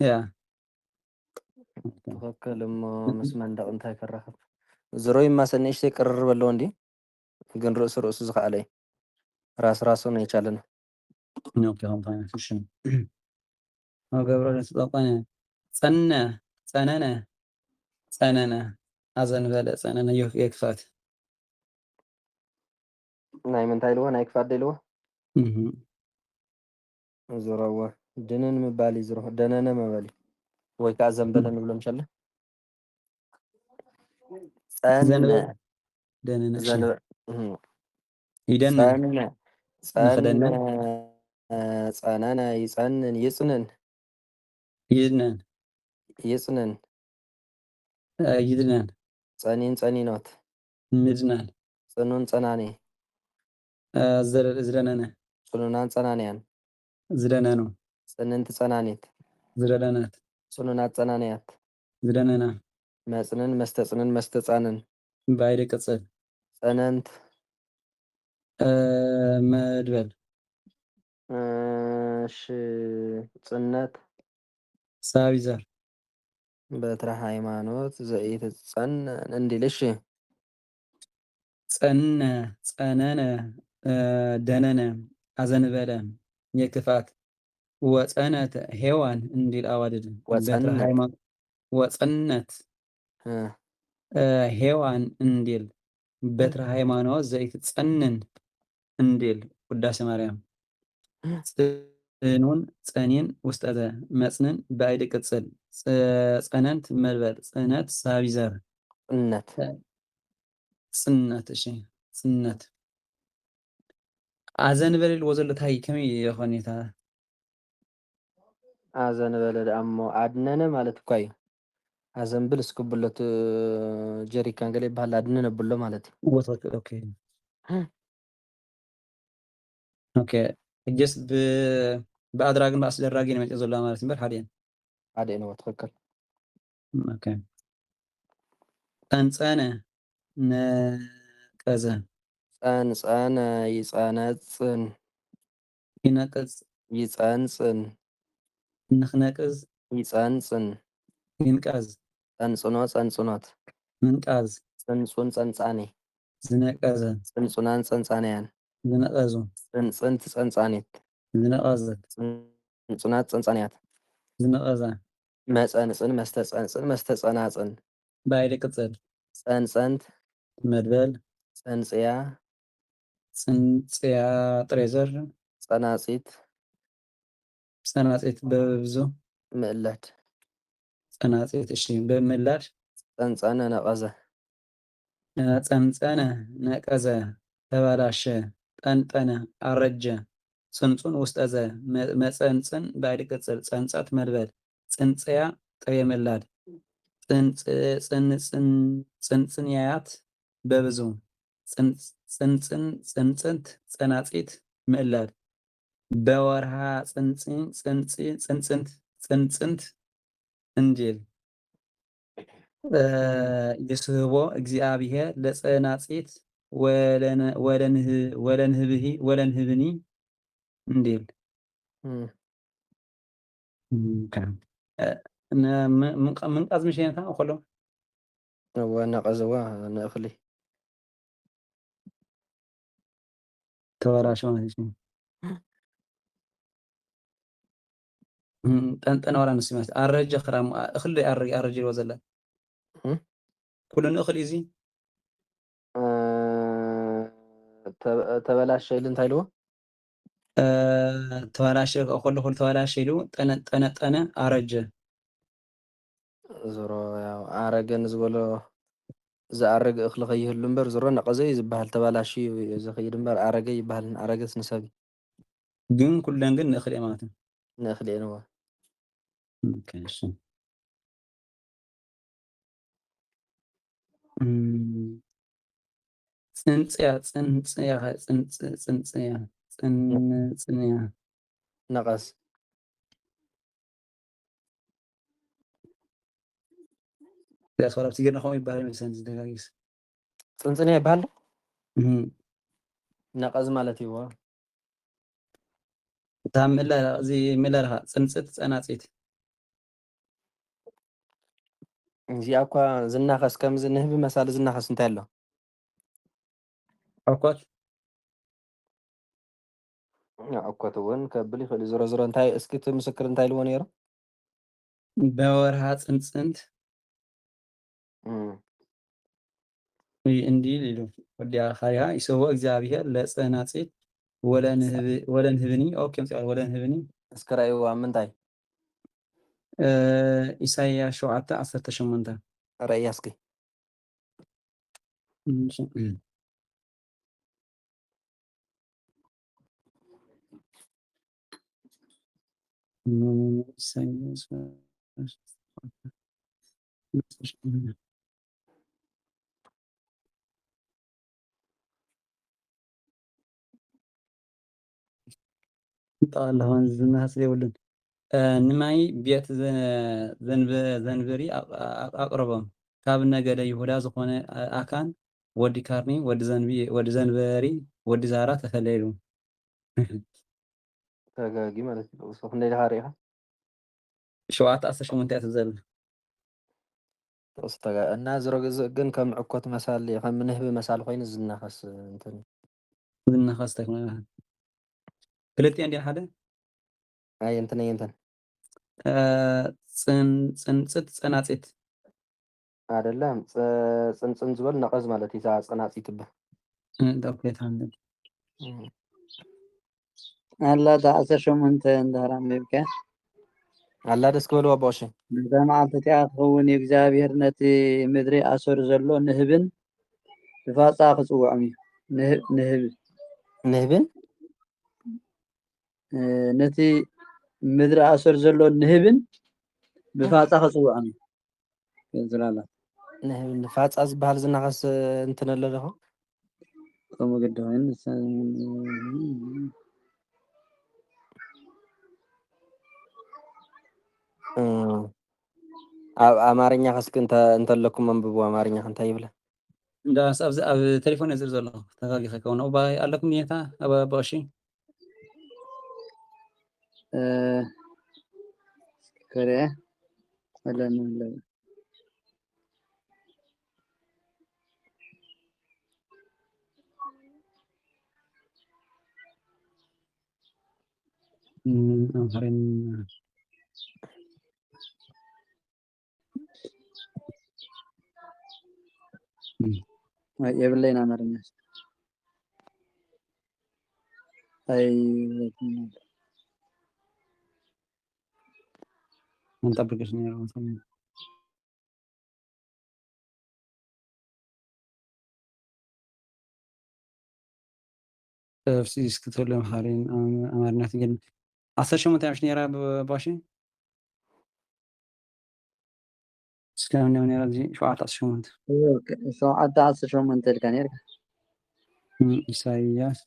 ያ ትክክል እሞ ምስ መንደቅ እንታይ ከራኸብ ዝሮይ ማሰ ንእሽተይ ቅርርብ ኣለዎ እንዲ ግን ርእሱ ርእሱ ዝኸኣለ እዩ ራስ ራሱ ነው የቻለን ኦኬ ኣብ ገብረ ተጠቆነ ጸነ ጸነነ ጸነነ ኣዘንበለ ጸነነ የክፋት ናይ ምንታይ ኢልዎ ናይ ክፋት ዶ ኢልዎ እህ ዝረዎ ድንን ምባል እዩ ዝረዎ ደነነ መበል እዩ ወይ ከዓ ዘንበለ ንብሎ ምሸለ ጸነ ዘንበለ ደነነ እሺ ዘንበ ይደንን ጸነ ጸነ ንኽደንን ጸነነ ይጸንን ይጽንን ይድነን ይጽንን ይድነን ጸኒን ጸኒኖት ምድናን ጽኑን ጸናኔ ዝደነነ ጽኑናን ጸናንያን ዝደነኑ ጽንንት ጸናኒት ዝደነነት ጽኑናት ጸናንያት ዝደነና መጽንን መስተጽንን መስተጻንን ባይደ ቅጽል ጸነንት መድበል እሺ ጽነት ሳቢዘር በትረ ሃይማኖት ዘኢትጸን እንዲል እሺ ጸነ ጸነነ ደነነ አዘንበለ የክፋት ወጸነት ሔዋን እንዲል አዋድድ በትረ ወጸነት ሃይማኖት ወጸነት ሔዋን እንዲል በትረ ሃይማኖት ዘይትጸንን እንዲል ውዳሴ ማርያም ጽኑን ጸኒን ውስጠተ መጽንን በአይድ ቅጽል ጸነንት መድበል ጽነት ሳቢዘር ጽነት ጽነት እሺ ጽነት ኣዘንበለ ኢልዎ ዘሎ እንታይ ከመይ የኾን እታ አዘንበለ እሞ አድነነ ማለት እኳ እዩ አዘንብል እስክብሎት ጀሪካን ገለ ይበሃል አድነነ ብሎ ማለት እዩ ወቶት ኦኬ ኦኬ እጀስ ብኣድራግን ብኣስደራጊን መፅእ ዘለዋ ማለት እምበር ሓደን ሓደ ነው ትክክል ኦኬ ጸንጸነ ነቀዘ ጸንጸነ ይጸነጽን ይነቅጽ ይጸንጽን ንኽነቅዝ ይጸንጽን ይንቃዝ ጸንጽኖ ጸንጽኖት ምንቃዝ ጽንጹን ጸንጻኔ ዝነቀዘ ጽንጹናን ጸንጻንያን ዝነቐዙ ጽንጽንት ጸንጻኔት ዝነቐዘት ጽንጹናት ጸንጻንያት ዝነቐዛ መጸንጽን መስተጸንጽን መስተጸናጽን ባይደ ቅጽል ጸንጸንት መድበል ጸንጽያ ጽንጽያ ጥሬዘር ጸናጺት ጸናጽት በብዙ ምእላድ ጸናጽት እሺ በምላድ ጸንጸነ ነቐዘ ጸንጸነ ነቀዘ ተበላሸ ጠንጠነ አረጀ ጽንጹን ውስጠዘ መጸንጽን ባዕድ ቅጽል ጸንጸት መድበል ጽንጽያ ጥሬ ምላድ ጽንጽንያያት በብዙ ጽንጽን ጽንጽንት ጸናጺት ምዕላድ በወርሃ ጽንጽንት እንዲል ይስህቦ እግዚአብሔር ለጸናጺት ወለንህብኒ እንዲል ምንቃዝ ምሽንካ ከሎ ነቐዘዋ ንእኽሊ ተበላሸ ማለት ነው። ጠንጠነ ወራ ንስ ማለት ኣረጀ ክራም እኽሊ ኣረጀ ይልዎ ዘላ ኩሉ ንእኽሊ እዚ ተበላሸ ኢሉ እንታይ ኢልዎ ተበላሸ ከሎ ኩሉ ተበላሸ ኢሉ ጠነጠነ ኣረጀ ዞሮ ያው ኣረገን ዝበሎ ዝኣረገ እኽሊ ከይህሉ እምበር ዞሮ ነቐዘ እዩ ዝበሃል ተበላሽ እዩ ዝኸይድ እምበር ኣረገ ይበሃል ኣረገስ ንሰብ ግን ኩለን ግን ንእኽሊ ማለት ነው ንእኽሊ እየን እዋ እሺ ጽንጽያ ነቐዝ ያስወራብ ሲገርና ከምኡ ይባሃል መሰለኝ ዝደጋጊስ ጽንጽንያ ይባሃል ነቐዝ ማለት እዩ እታ ምእላድ እዚ ምእላድኻ ጽንጽት ጸናጺት እዚኣ እኳ ዝናኸስ ከምዚ ንህቢ መሳሊ ዝናኸስ እንታይ ኣሎ ዕኳት ዕኮት እውን ከብል ይኽእል እዩ ዞሮ ዞሮ እንታይ እስኪ እቲ ምስክር እንታይ ኢልዎ ነይሩ በወርሃ ጽንጽንት እንዲህ ሊሉ ወዲያ ኻሪሃ ይስሕቦ እግዚአብሔር ለጸናጽል ወለንህብኒ ኦኬ ወለንህብኒ እስከ ራእይዋ ምንታይ ኢሳይያስ 7:18 ራእይ እስኪ ኢሳይያስ ጣላሁን ዝናስ ይውልን ንማይ ቤት ዘንበሪ አቅርቦም ካብ ነገደ ይሁዳ ዝኾነ አካን ወዲ ካርኒ ወዲ ዘንበሪ ወዲ ዛራ ተፈለሉ ተጋጊ ማለት ነው እሱ ክንደይ ዳሃሪኻ 7:18 ተዘል ተስተጋ እና ዝረግዝ ግን ከም ዕኮት መሳል ከም ንህብ መሳል ኮይኑ ዝናኸስ እንትን ዝናኸስ ተክመና ክልጥያ እንዴ ሓደ አይ እንትን ጽንጽት ጸናጽት አይደለም ጽንጽን ዝበል ነቀዝ ማለት ይዛ ጸናጽት ይትበ ዶክተር አንደ አላ ተአሰሸሙንተ እንዳራም ይብከ አላ ደስ ክበሉ አባሽ በማዕልቲ ክኸውን የእግዚአብሔር ነቲ ምድሪ አሶር ዘሎ ንህብን ብፋፃ ክጽውዖም እዩ ንህብን ነቲ ምድሪ አሶር ዘሎ ንህብን ብፋፃ ክጽውዖም እዩ ዝላላ ንህብን ፋፃ ዝበሃል ዝናኸስ እንትን ኣለለኹ ከምኡ ገደወን ኣብ አማርኛ ከስክ እንተለኩም መንብቡ አማርኛ እንታይ ይብለ እንዳስ ኣብ ቴሌፎን ዝር ዘሎ ተጋጊኸ ከሆነ ባይ ኣለኩም ኒታ ኣብ ባሺ ከረ አለን አማርኛ የብላይን አማርኛ አይ እንጠብቅሽ ነው ያለው ተፍሲስ ክትለም ሐሪን አማርኛ ትገል 18 ዓመት ነራ ባሺ እስካሁን ነው ነራ ጂ 18 7:18 ልካን ይርካ ኢሳይያስ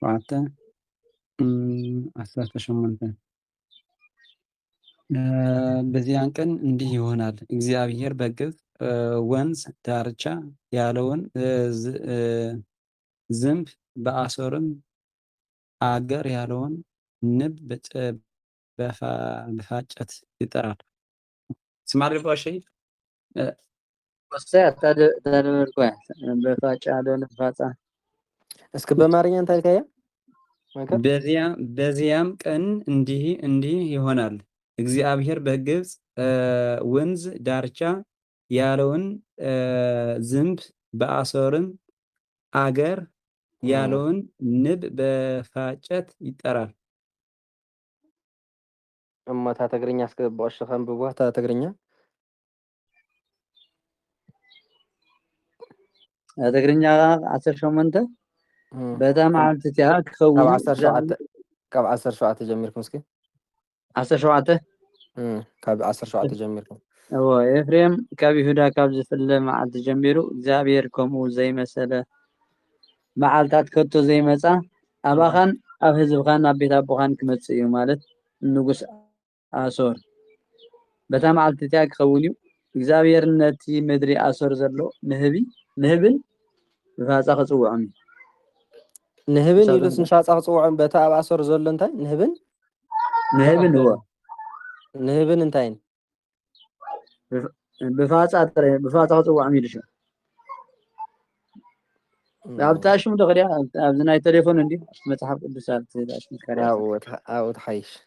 7:18 በዚያን ቀን እንዲህ ይሆናል እግዚአብሔር በግብፅ ወንዝ ዳርቻ ያለውን ዝንብ በአሶርም አገር ያለውን ንብ በፋጨት ይጠራል ስማር ባሺ ወሰያ ታደርኩ በፋጫ ያለውን ፋጻ እስከ በአማርኛ እንታይ ልካያ በዚያም ቀን እንዲህ ይሆናል እግዚአብሔር በግብፅ ወንዝ ዳርቻ ያለውን ዝንብ በአሶርም አገር ያለውን ንብ በፋጨት ይጠራል እማታ ተግርኛ አስገባሽ ከንብቧታ ተግርኛ ትግርኛ 18 በጣም አልትያ ክኸውን ካብ 17 ጀሚርኩም እስኪ 17 ካብ 17 ጀሚርኩም ኤፍሬም ካብ ይሁዳ ካብ ዝፍለ መዓልቲ ጀሚሩ እግዚአብሔር ከምኡ ዘይመሰለ መዓልታት ከቶ ዘይመፃ አባኻን ኣብ ህዝብኻን ኣብ ቤት አቦኻን ክመጽእ እዩ ማለት ንጉስ አሶር በታ መዓልቲያ ክኸውን እዩ እግዚአብሔር ነቲ ምድሪ አሶር ዘሎ ንህብን ብፋፃ ክጽውዖም እዩ ንህብን ኢሉስ ንፋፃ ክጽውዖም በታ ኣብ አሶር ዘሎ እንታይ ንህብን هو ንህብን እንታይን بفاصة خطوة عميل شو لابتاشم دغريا ابزناي تليفون عندي متحف قدسات او تحيش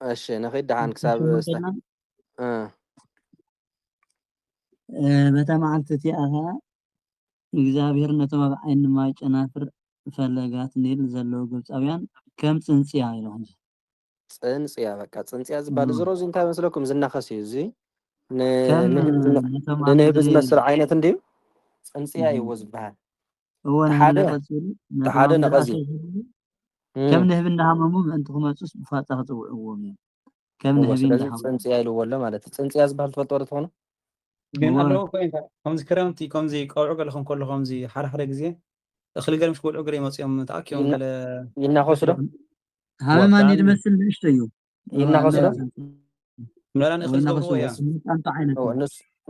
እሺ نخيد دحان كساب በታ መዓልቲ እቲኣኻ እግዚኣብሔር ነቶም ኣብ ዓይኒ ማይ ጨናፍር ፈለጋት ኒል ዘለዉ ግብፃውያን ከም ፅንፅያ ኢሎም ፅንፅያ በቃ ፅንፅያ ዝበሃል ዝሮ እዚ እንታይ መስለኩም ዝናኸስ እዩ እዚ ከም ነቶም ኣብ ንንህቢ ምድሪ ዝመስል ዓይነት እንድዩ ፅንፅያ እይዎ ዝበሃል እዎ ሓደ ንቀፂሉ ነቶም ሓደ ኣብ ምድሪ ነቐዚ ከም ንህቢ እንዳሃመሙ ምእንቲ ክመፁስ ብፋፃ ክፅውዕዎም እዮም ከም እዎ ንህቢ ስለዚ እንዳሃመሙ ፅንፅያ ኢልዎ ኣሎ ማለት እዩ ፅንፅያ ዝበሃል ትፈልጦ ዶ ትኾኑ ግን ኣለዎ ኮይንካ ከምዚ ክረምቲ ከምዚ ቀውዑ ገለኹም ከሎ ከምዚ ሓደ ሓደ ግዜ እኽሊ ገለ ምስ በልዑ ገለ ይመፅኦም ተኣኪቦም ገለ ይናኸሱ ዶ ሃመማኒ ዝመስል ንእሽቶ እዩ ይናኸሱ ዶ ምናልባት እኽሊ ዝገብርዎ እያ ጣንጣ ዓይነት እዩ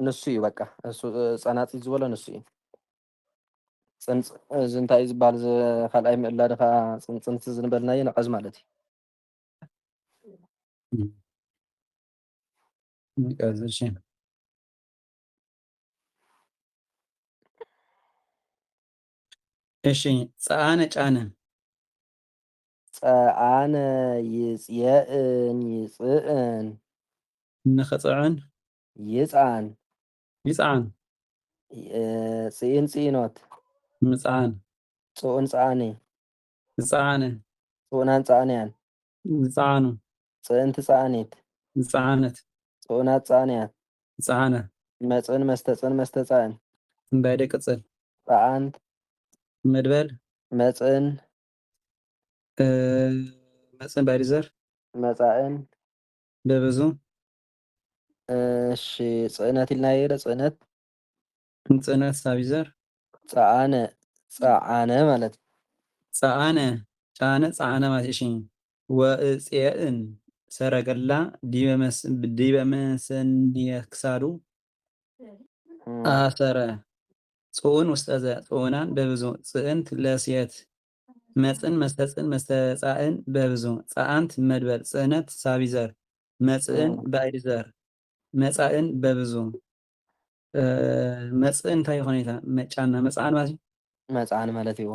ንሱ እዩ በቃ እሱ ፀናፂል ዝበሎ ንሱ እዩ እዚ እንታይ እዩ ዝበሃል ካልኣይ ምዕላድ ከዓ ፅንፅንቲ ዝንበልናዮ ነቐዝ ማለት እዩ ነቐዝ እሺ እሺ ፀኣነ ጫነ ፀኣነ ይፅየእን ይፅእን ንኽፅዕን ይፃን ይፅዓን ፅኢን ፅኢኖት ምፅዓን ፅኡን ፀኣነ ዝፀዓነ ፅኡናን ፀኣነያን ዝፀዓኑ ፅእንቲ ፀኣኔት ዝፀዓነት ፅኡናት ፀኣነያን ዝፀዓነ መፅን መስተፅን መስተፃእን እምባይደ ቅፅል ፀዓንት መድበል መፅን መፅን ባይዲ ዘር መፃእን በብዙ እሺ ፅዕነት ኢልናዮ ደ ፅዕነት ፅዕነት ሳቢ ዘር ፀዓነ ፀዓነ ማለት ፀዓነ ጫነ ፀዓነ ማለት እሺ ወእፅየእን ሰረገላ ዲበ መሰንየ ክሳዱ ኣሰረ ፅኡን ውስጠዘ ፅኡናን በብዙ ፅእንት ለስየት መፅን መስተፅን መስተፃእን በብዙ ፀዓንት መድበል ፅዕነት ሳቢ ዘር መፅእን ባዕዲ ዘር መፃእን በብዙ መፅእን እንታይ ይኾነ ኢታ መጫና መፅዓን ማለት እዩ መፅዓን ማለት እዩ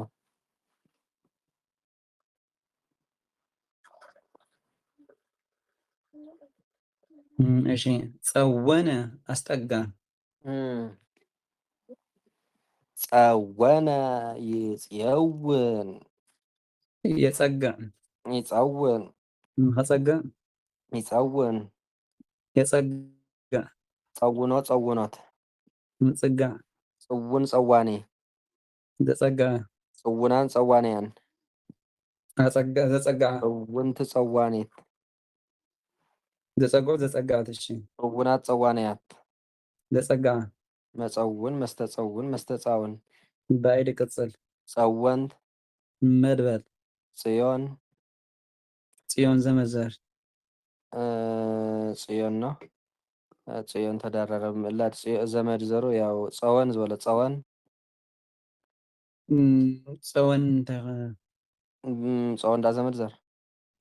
እሺ ፀወነ ኣስጠጋ ፀወነ ይፅየውን የፀግዕ ይፀውን ከፀግዕ ይፀውን የፀግዕ ፀውኖ ፀውኖት ምፅጋዕ ፅውን ፀዋኔ ዘፀግዐ ፅውናን ፀዋንያን ዘፀግዐ ፅውንቲ ፀዋኔት ዘፀግዑ ዘፀግዐት እሺ ፅውናት ፀዋንያት ዘፀግዐ መፀውን መስተፀውን መስተፃውን ባዕዲ ቅፅል ፀወንት መድበል ፅዮን ፅዮን ዘመዘር ፅዮን ነው ፅዮን ተደረረ ብምዕላድ ዘመድ ዘሩ ያው ፀወን ዝበለ ፀወን ፀወን እንታይ ፀወን ዳ ዘመድ ዘር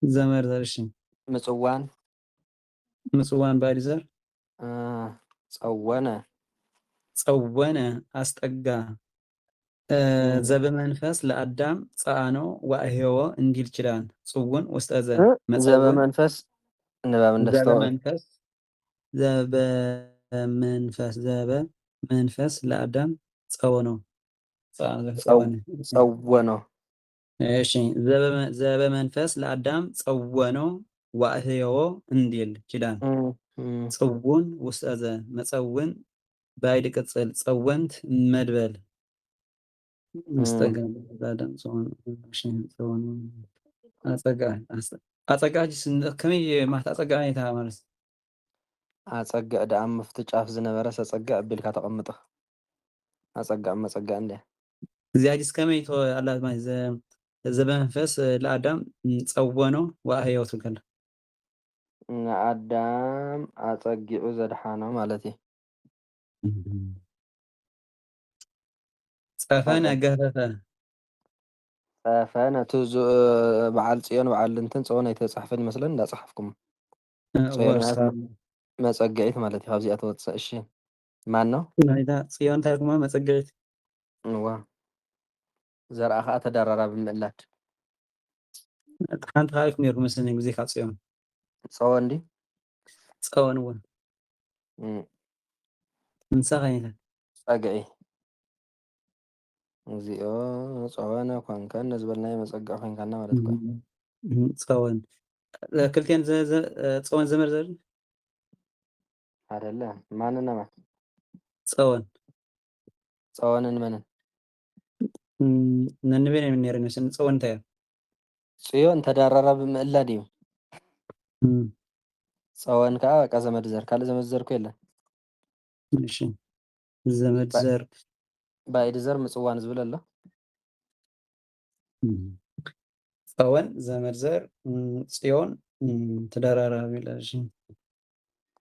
ዘመድ ዘር እሺ ምፅዋን ምፅዋን ባዕዲ ዘር ፀወነ ፀወነ ኣስጠጋ ዘበመንፈስ ለአዳም ፀአኖ ወአህዮ እንዲል ይችላል ፅውን ውስጠዘ ዘበመንፈስ ንባብ እንደስተው ዘበመንፈስ ለአዳም ፀወኖ ፀወኖ እሺ ዘበመንፈስ ለአዳም ፀወኖ ወአህዮ እንዲል ይችላል ፅውን ውስጠዘ መፀውን ባይድ ቅፅል ፀወንት መድበል مستقل بعدم صون أتقع كمي ما تأتقع أيتها مارس أتقع دعم مفتجاف زنبرس أتقع بالك تقمطه أتقع ما أتقع عنده زي كمي تو الله ما زبان فس لآدم تصونه وأهيوته كله ንኣዳም ኣጸጊዑ ዘድሓኖ ማለት እዩ። ጸፈነ ካልኦት ገፈፈ ጸፈነ እቲ በዓል ጽዮን በዓል እንትን ጾን ኣይተጻሕፈን ይመስለኒ እንዳጻሕፍኩም ጽዮን ወርስ ማለት መጸጊዒት ማለት እዩ። ካብዚኣ ትወጽእ እሺ ማን ነው? ናይታ ጽዮን እንታይ ድማ መጸገዒት እዋ ዘርኣ ከዓ ተደራራቢ ምእላድ ሓንቲ ካልኦት ነይሩ መስለኒ ግዜ ካብ ጽዮን ጸወን ዲ ጸወን እውን እንስሳ ኸይታ ጸግዒ እዚኦ ጸወነ ኮንከን ዝበልናዮ መጸግዒ ኮንካና ማለት እኮ ጸወን ክልቴን ጸወን ዘመርዘር አይደለም ማንና ማን ጸወን ጸወንን መንን ነንቤን የምን ነይሩ መስለኒ ጸወን እንታይ እያ ጽዮን ተደራራቢ ምእላድ እዩ። ጸወን ከዓ በቃ ዘመድ ዘር ካልእ ዘመድ ዘር እኮ የለን። እሺ ዘመድ ዘር ባኢድ ዘር ምጽዋን ዝብል ኣሎ። ጸወን ዘመድ ዘር ጽዮን ተደራራቢ ምእላድ እሺ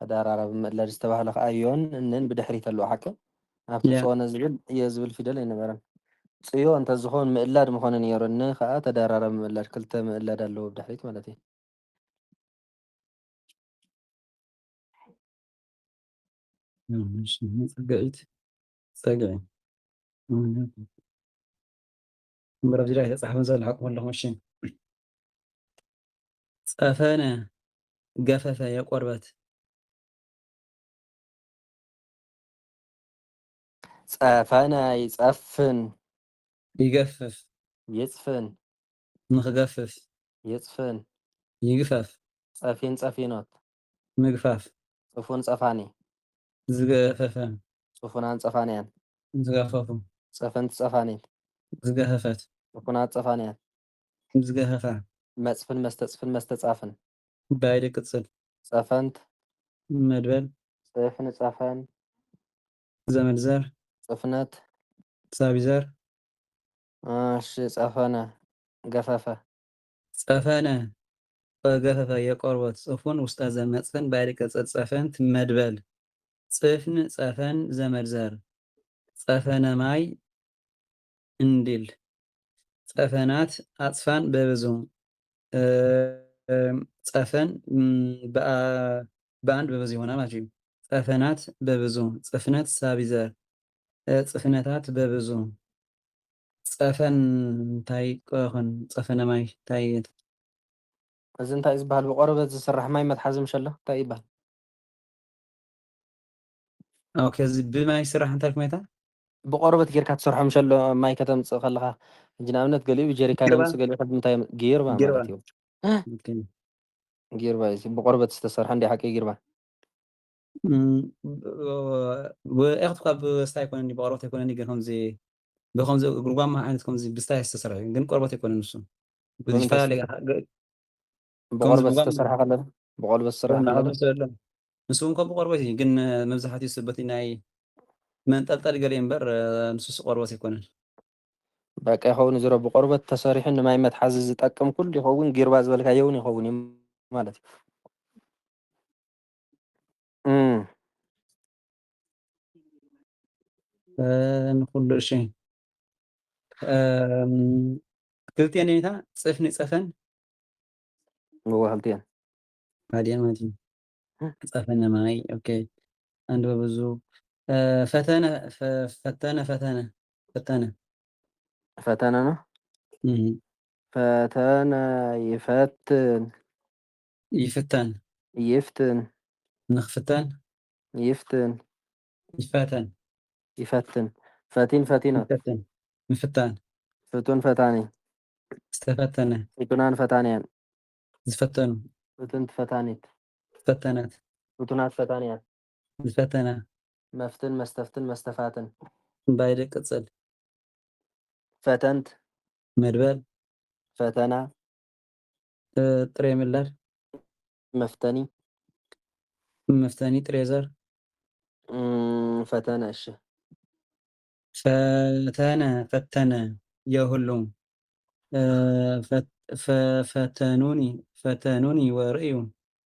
ተደራራቢ ምእላድ ዝተባህለ ከዓ ዮን እንን ብድሕሪት ኣለዎ ሓቂ ኣብቲ ጸወነ ዝብል እየ ዝብል ፊደል ኣይነበረን። ጽዮ እንተዝኾን ምእላድ ምኾነ ነይሩ ከዓ ተደራራቢ ምእላድ ክልተ ምእላድ ኣለዎ ብድሕሪት ማለት እዩ። ጸግዒት ጸግዒ እምበር ኣብዚ ላይ ተጻሒፉ ዘሎ ሓቁ ኣለኹም እሺ ጸፈነ ገፈፈ የቆርበት ጸፈነ ይጸፍን ይገፍፍ ይጽፍን ንኽገፍፍ ይጽፍን ይግፈፍ ጸፊን ጸፊኖት ምግፋፍ ጽፉን ጸፋኒ ዝገፈፈ ጽፉናን ጸፋንያን ዝገፈፉ ጸፈንት ጸፋኒት ዝገፈፈት ጽፉናት ጸፋንያን ዝገፈፋ መጽፍን መስተጽፍን መስተጻፍን ባይደ ቅጽል ጸፈንት መድበል ጽፍን ጸፈን ዘመድ ዘር ጽፍነት ሳቢ ዘር እሺ ጸፈነ ገፈፈ ጸፈነ ገፈፈ የቆርበት ጽፉን ውስጠ ዘመጽፍን ባይደ ቅጽል ጸፈንት መድበል ጽፍን ጸፈን ዘመድ ዘር ጸፈነ ማይ እንዲል ጸፈናት አጽፋን በብዙ ጸፈን በአንድ በብዙ ይሆናል ማለት ነው። ጸፈናት በብዙ ጽፍነት ሳቢ ዘር ጽፍነታት በብዙ ጸፈን እንታይ ኮን ጸፈነ ማይ እንታይ እዚ እንታይ ዝበሃል ብቆርበት ዝስራሕ ማይ መትሓዚ ምሸሎ እንታይ ይበሃል? ኦኬ እዚ ብማይ ስራሕ እንታይ ኮሜታ ብቆርበት ጌርካ ትሰርሖ ምሸሎ ማይ ከተምፅእ ከለካ ሕጂ ንኣብነት ገሊኡ ጀሪካን የምፅእ ገሊኡ እንታይ ጌርባ ማለት እዩ። ጌርባ እዚ ብቆርበት ዝተሰርሐ እንዲ ሓቂ ጌርባ ወእኽት ካብ ስታይ ኣይኮነኒ ብቆርበት ኣይኮነኒ ግን ከምዚ ብከምዚ ጉርጓማ ዓይነት ከምዚ ብስታይ ዝተሰርሐ ግን ቆርበት ኣይኮነን ንሱ ብዝፈላለዩ ብቆርበት ዝተሰርሐ ከለና ብቆርበት ዝስራሕ ከለና ንሱ እንኳን ብቆርበት እዩ ግን መብዛሕትኡ ስበቲ ናይ መንጠልጠሊ ገለ እምበር ንሱስ ቆርበት ኣይኮነን በቃ ይኸውን ዝሮ ብቆርበት ተሰሪሑ ንማይ መትሓዚ ዝጠቅም ኩሉ ይኸውን ጌርባ ዝበልካዮ እውን ይኸውን እዩ ማለት እዩ ንኩሉ እሺ ክልቲአን ኔታ ጽፍኒ ጸፈን ክልቲአን ባዲያን ማለት እዩ ጸፈነ ማይ ኦኬ አንድ በብዙ ፈተነ ፈተነ ፈተነ ፈተነ ፈተነ ነው ፈተነ ይፈትን ይፍተን ይፍትን ንኽፍተን ይፍትን ይፈተን ይፈትን ፈቲን ፈቲኖት ይፈተን ምፍታን ፍቱን ፈታኒ ዝተፈተነ ፍቱናን ፈታንያን ዝፈተኑ ፍትንት ፈታኒት ፈተናት ፍቱናት ፈታንያን ዝፈተና መፍትን መስተፍትን መስተፋትን ባይደ ቅጽል ፈተንት መድበል ፈተና ጥሬ ምላድ መፍተኒ መፍተኒ ጥሬ ዘር ፈተነ እሺ ፈተነ ፈተነ የሁሉም ፈተኑኒ ፈተኑኒ ወርእዩ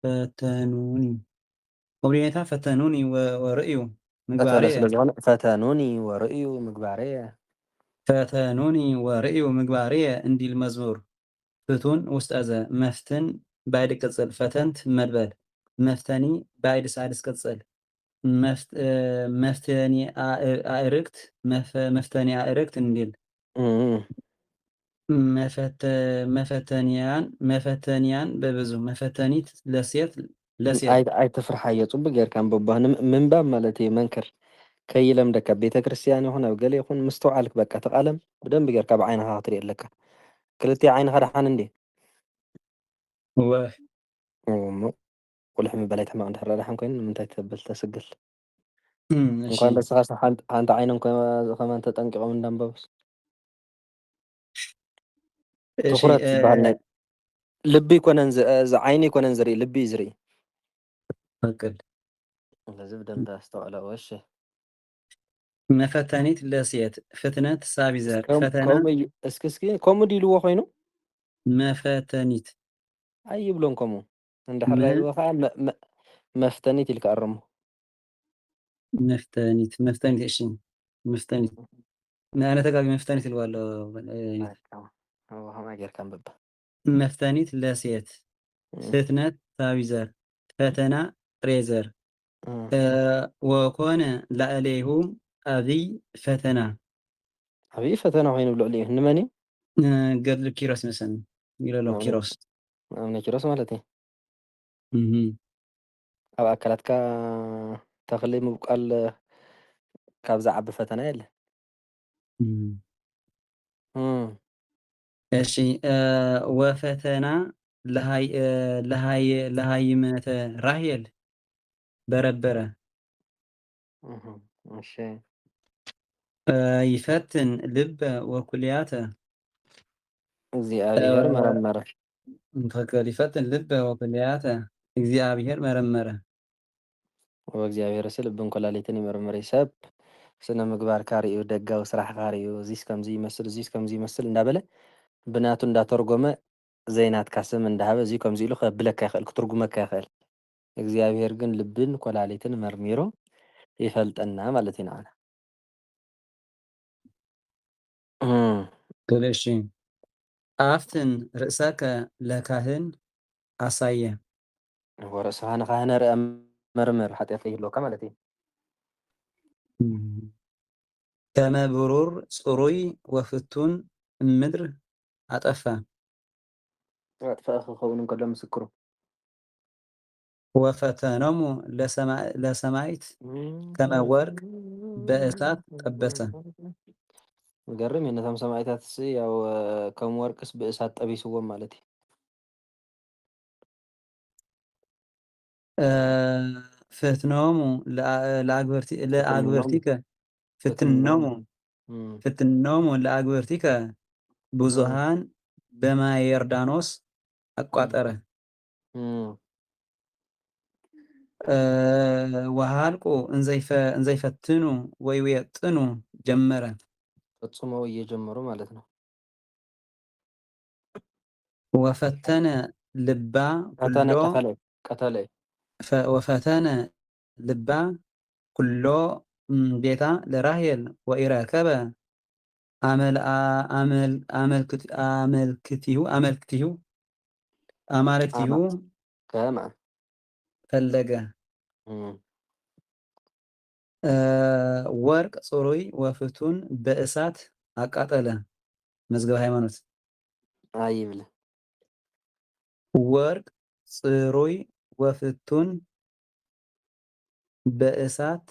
ፈተኑኒ ወብኔታ ፈተኑኒ ወርእዩ ቀተለ ምግባርየ ስለዝኾነ ፈተኑኒ ወርእዩ ምግባርየ ፈተኑኒ ወርእዩ ምግባርየ እንዲል መዝሙር ፍቱን ውስጠ ዘ መፍትን ባዕድ ቅጽል ፈተንት መድበል መፍተኒ ባዕድ ሳድስ ቅጽል መፍተኒ አእርክት መፍተኒ አእርክት እንዲል መፈተንያን በብዙ መፈተኒት ለሴት ኣይተፍርሓዮ ፅቡቅ ጌርካ ንበባ ምንባብ ማለት እዩ መንክር ከይለምደካ ቤተ ክርስቲያን ይኹን ኣብ ገለ ይኹን ምስተውዓልክ በቃ ተቃለም ብደንቢ ጌርካ ብዓይንኻ ክትሪኦ ኣለካ ክልቲኡ ዓይንኻ ደሓን እንዴ ወህ እሞ ቁልሕ ምበላይ ሕማቅ እንድሕር ደሓን ኮይኑ ንምንታይ ተብል ተስግል እሺ እንኳን በስኻ ሓንቲ ዓይኖም ከመን ተጠንቂቖም እንዳንበቡስ እሺ ትኩረት ዝበሃል ናይ ልቢ ይኮነን ዓይኒ ይኮነን ዝርኢ ልቢ እዩ ዝርኢ ፈቅድ ስለዚ ብደንብ ኣስተውዕሎ እሺ መፈተኒት ለሴት ፍትነት ሳቢዘር ፈተና እስኪ ከምኡ ዲልዎ ኮይኑ መፈተኒት ኣይብሎን ከምኡ እንድሕር ኢልዎ ከዓ መፍተኒት ኢልካ ኣርሞ መፍተኒት እሺ መፍተኒት ንኣነ ተጋቢ መፍተኒት ኢልዋ ኣሎ ከመይ ጌርካ ንብብ መፍተኒት ለሴት ፍትነት ሳቢዘር ፈተና ሬዘር ወኮነ ላዕሌሁ ዓብይ ፈተና ዓብይ ፈተና ኮይኑ ብልዕሊ እዩ ንመን እዩ ገድሊ ኪሮስ መሰኒ ኢለሎ ኪሮስ ኣብነ ኪሮስ ማለት እዩ ኣብ ኣካላትካ ተኽሊ ምብቃል ካብ ዝዓቢ ፈተና የለ እሺ ወፈተና ለሃይመተ ራሄል በረበረ እሺ ይፈትን ልበ ወኩልያተ እግዚአብሔር መረመረ እንፈቀድ ይፈትን ልበ ወኩልያተ እግዚአብሔር መረመረ ወእግዚአብሔር ስል ልብን ኮላሊትን ይመርምር ሰብ ስነ ምግባር ካርዩ ደጋዊ ስራሕ ካርዩ እዚስ ከምዚ ይመስል እዚስ ከምዚ ይመስል እንዳበለ ብናቱ እንዳተርጎመ ዘይናትካ ስም እንዳሃበ እዚ ከምዚ ኢሉ ከብለካ ይኽእል ክትርጉመካ ይኽእል እግዚአብሔር ግን ልብን ኮላሊትን መርሚሩ ይፈልጠና ማለት እዩ ንዓና እሺ ኣፍትን ርእሰከ ለካህን ኣሳየ ወርእስኻ ንካህነ ርአ መርምር ሓጢአት ከይህልወካ ማለት እዩ ከመ ብሩር ጽሩይ ወፍቱን እምድር አጠፋ ኣጥፋእ ክኸውን እንከሎ ምስክሩ ወፈተኖሙ ለሰማይት ከመ ወርቅ በእሳት ጠበሰ ገርም እዩ ነቶም ሰማዕታት ያው ከም ወርቅስ ብእሳት ጠቢስዎም ማለት እዩ ፈትኖሙ ለአግበርቲከ ፍትኖሙ ለአግበርቲከ ብዙሃን በማየ ዮርዳኖስ አቋጠረ ወሃልቁ እንዘይፈትኑ ወይ ወየጥኑ ጀመረ ፈጽመው እየጀመሩ ማለት ነው ወፈተነ ልባ ኩሎ ቀተለ ወፈተነ ልባ ኩሎ ቤታ ለራሄል ወኢረከበ አማልክቲሁ ከማ ፈለገ ወርቅ ጽሩይ ወፍቱን በእሳት አቃጠለ መዝገበ ሃይማኖት አይብል ወርቅ ጽሩይ ወፍቱን በእሳት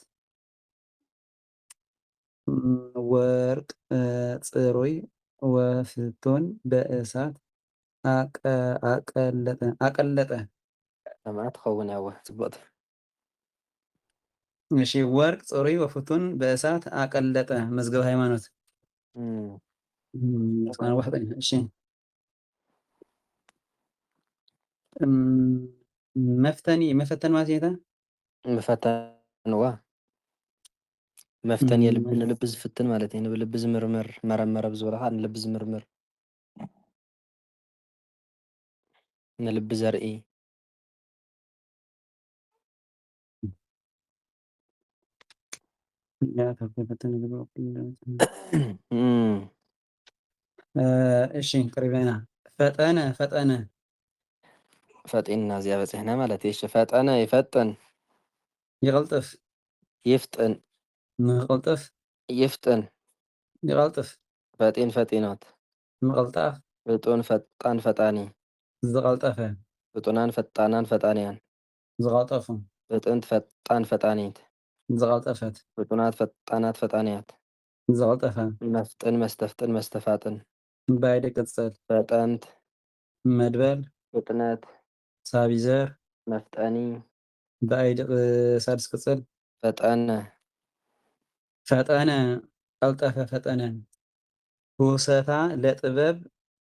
ወርቅ ጽሩይ ወፍቱን በእሳት አቀለጠ ሰማዕት ትኸውን ያወ ጽቡቕቲ እሺ ወርቅ ጽሩይ ወፍቱን በእሳት አቀለጠ መዝገበ ሃይማኖት እሺ መፈተን ማለት ነው መፈተንዋ መፍተን የልብ ንልብ ዝፍትን ማለት እዩ ንብልቢ ዝምርምር መረመረ ብዝበለካ ንልቢ ዝምርምር ንልቢ ዘርኢ لا ተፈተነ እሺ ቅሪበና ፈጠነ ፈጠነ ፈጢንና እዚያ በፂሕና ማለት እዩ። እሺ ፈጠነ ይፈጥን፣ ይቕልጥፍ ይፍጥን፣ ምቕልጥፍ ይፍጥን፣ ይቐልጥፍ ፈጢን ፈጢኖት፣ ምቕልጣፍ ፍጡን ፈጣን ፈጣኒ፣ ዝቐልጠፈ ፍጡናን ፈጣናን ፈጣንያን፣ ዝቐልጠፉ ፍጥንት ፈጣን ፈጣኒት፣ ዝቐልጠፈት ፍጡናት ፈጣናት ፈጣንያት፣ ዝቐልጠፈ መፍጥን መስተፍጥን መስተፋጥን፣ ባይደ ቅጽል ፈጠንት መድበል ፍጥነት ሳቢዘር መፍጠኒ ባይደ ሳድስ ቅጽል ፈጠነ ፈጠነ ቀልጠፈ ፈጠነ ውሰታ ለጥበብ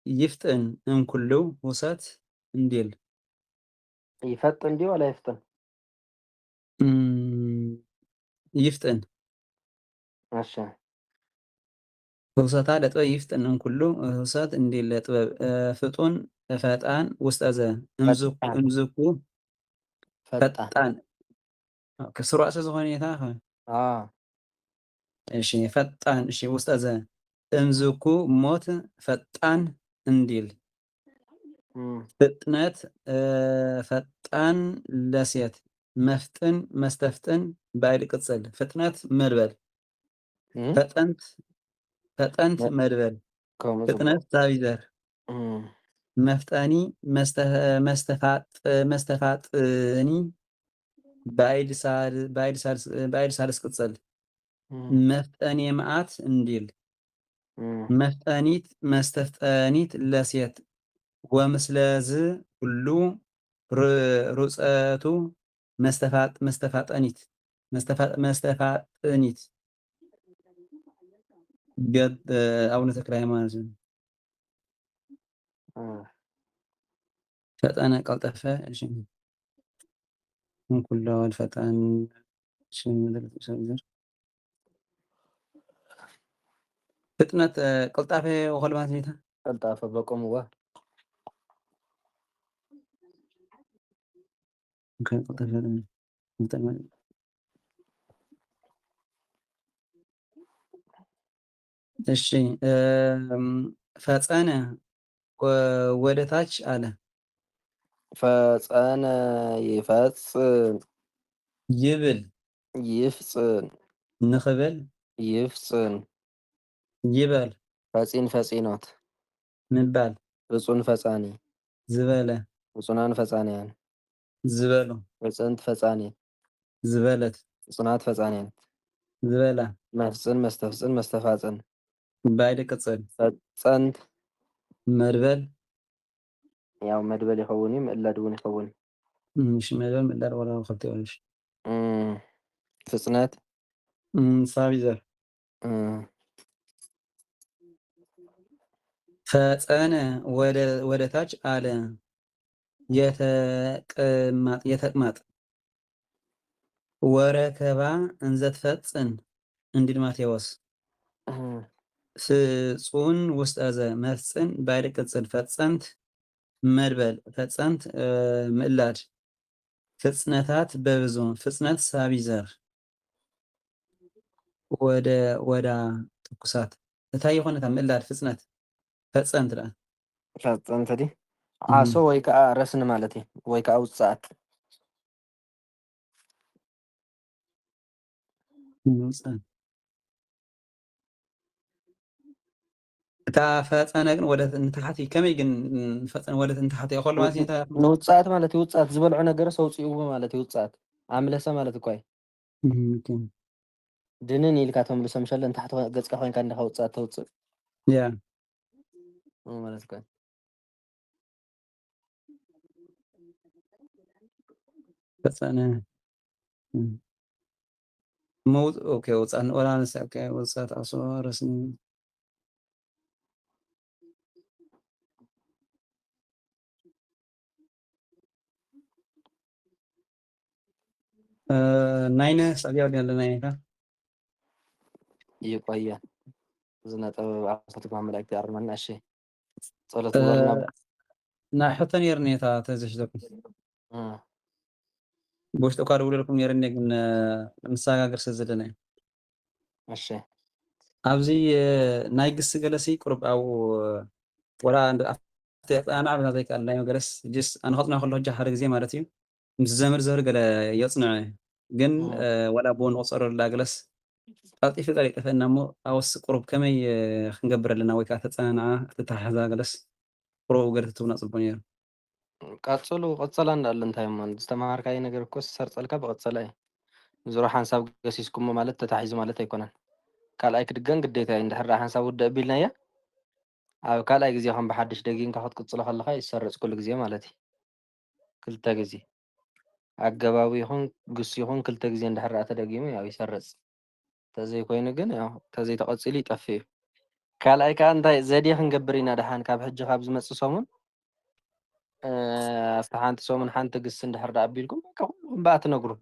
ይፍጥን እምኩሉ ውሰት እንዲል ይፈጥን ዲ ወላ ይፍጥን? ይፍጥን እሺ ውሰታ ለጥበብ ይፍጥን እምኩሉ ውሰት እንዲል ለጥበብ ፍጡን ፈጣን ውስጠዘ እምዝኩ ፈጣን ክስሯእሰ ዝኾነ የታ እሺ ፈጣን እሺ ውስጠዘ እምዝኩ ሞት ፈጣን እንዲል ፍጥነት ፈጣን ለሴት መፍጥን መስተፍጥን ባይድ ቅጽል ፍጥነት መድበል ፈጠንት መድበል ፍጥነት ሳቢዘር መፍጠኒ መስተፋጥኒ ባይድ ሳልስ ቅጽል መፍጠኒ መዓት እንዲል መፍጠኒት መስተፍጠኒት ለሴት ወምስለዝ ሁሉ ሩፀቱ መስተፋጠኒት አቡነ ተክለ ሃይማኖት ፈጠነ ቀልጠፈ እሺ ኩሉ ፈጣን እሺ ፍጥነት ቀልጣፈ ወኸል ማለት ነው ቀልጣፈ በቆምዋ እሺ ፈጸነ ወደ ታች አለ ፈጸነ ይፈጽን ይብል ይፍጽን ንኽብል ይፍጽን ይበል ፈጺን ፈጺኖት ምባል ፍጹን ፈጻኒ ዝበለ ፍጹናን ፈጻንያን ዝበሉ ፍጽንት ፈጻኒት ዝበለት ፍጹናት ፈጻንያን ዝበላ መፍጽን መስተፍጽን መስተፋጽን ባይደ ቅጽል ፈጸንት መድበል ያው መድበል ይኸውን ምእላድ እውን ይኸውን እሺ መድበል ምእላድ ወላ ከልቲ ይሆንሽ ፍጽነት ሳቢዘር ፈጸነ ወደ ታች አለ የተቅማጥ ወረከባ እንዘትፈጽን እንዲል ማቴዎስ ፍጹን ውስጠዘ መፍጽን ባይደ ቅጽል ፈጸንት መድበል ፈጸንት ምእላድ ፍጽነታት በብዙ ፍጽነት ሳቢዘር ወዳ ትኩሳት እንታይ ይኾነታ ምእላድ ፍጽነት ፈጸንት ዳ ፈጸንት ዲ ዓሶ ወይ ከዓ ረስኒ ማለት እዩ ወይ ከዓ ውፅኣት እታ ፈፀነ ግን ወደ እንታሕቲ ከመይ ግን ፈፀነ ወደ እንታሕቲ ይኸሉ ማለት እዩ ንውፅኣት ማለት እዩ ውፅኣት ዝበልዑ ነገር ሰውፅኡዎ ማለት እዩ ውፅኣት ኣምለሰ ማለት እኳ ድንን ኢልካ ተምልሶ ምሸለ እንታሕቲ ገፅካ ኮይንካ እንዲኻ ውፅኣት ተውፅእ ያ ማለት እኳ ፈፀነ موت اوكي وصلنا ولا نسى اوكي وصلت اصلا رسمي ናይነ ሰብያ ወዲያ ለናይነ ይቆያ ዝነጥብ ዓሰርተ መላእክት ያርመና እሺ ጸሎት ወርና ና ሕተን የርኔታ ተዘሽለኩም ቦሽቶ ካር ውለልኩም የርኔ ግን ምሳጋገር ስለዘለና እሺ ኣብዚ ናይ ግስ ገለሲ ቁርብ ኣብኡ ወላ ኣብቲ ኣፀናንዓ ብና ዘይከኣል ናይ ገለስ ጅስ ኣነ ከፅንዖ ከለኹ ጃ ሓደ ግዜ ማለት እዩ ምስ ዘምር ዘር ገለ የፅንዐ ግን ወላ ብውን ቁፀረላ ገለስ ቀልጢፉ ቀሊጠፈና እሞ ኣወስ ቁሩብ ከመይ ክንገብር ኣለና ወይ ከዓ ተፀናንዓ ተተሓሓዛ ገለስ ቁሩብ ገለ ትትውና ፅቡቅ ነይሩ ቀፅሉ ቅፀላ እንዳለ እንታይ እሞ ዝተማሃርካዮ ነገር እኮ ዝሰርፀልካ ብቅፀላ እዩ ዙሮ ሓንሳብ ገሲስኩሞ ማለት ተታሒዙ ማለት ኣይኮነን ካልኣይ ክድገም ግዴታ እዩ እንድሕር ሓንሳብ ውድእ ኣቢልናዮ ኣብ ካልኣይ ግዜ ከም ብሓድሽ ደጊምካ ክትቅፅሎ ከለካ ይሰርፅ ኩሉ ግዜ ማለት እዩ ክልተ ግዜ ኣገባቢ ይኹን ግስ ይኹን ክልተ ግዜ እንድሕር ተደጊሙ ያው ይሰርፅ ተዘይኮይኑ ግን ያው ተዘይተቐፂሉ ይጠፍእ እዩ ካልኣይ ከዓ እንታይ ዘድየ ክንገብር ኢና ድሓን ካብ ሕጂ ካብ ዝመፅእ ሰሙን ኣብቲ ሓንቲ ሰሙን ሓንቲ ግስ እንድሕር ኣቢልኩም በቃ ኩልኩም በኣ ትነግሩ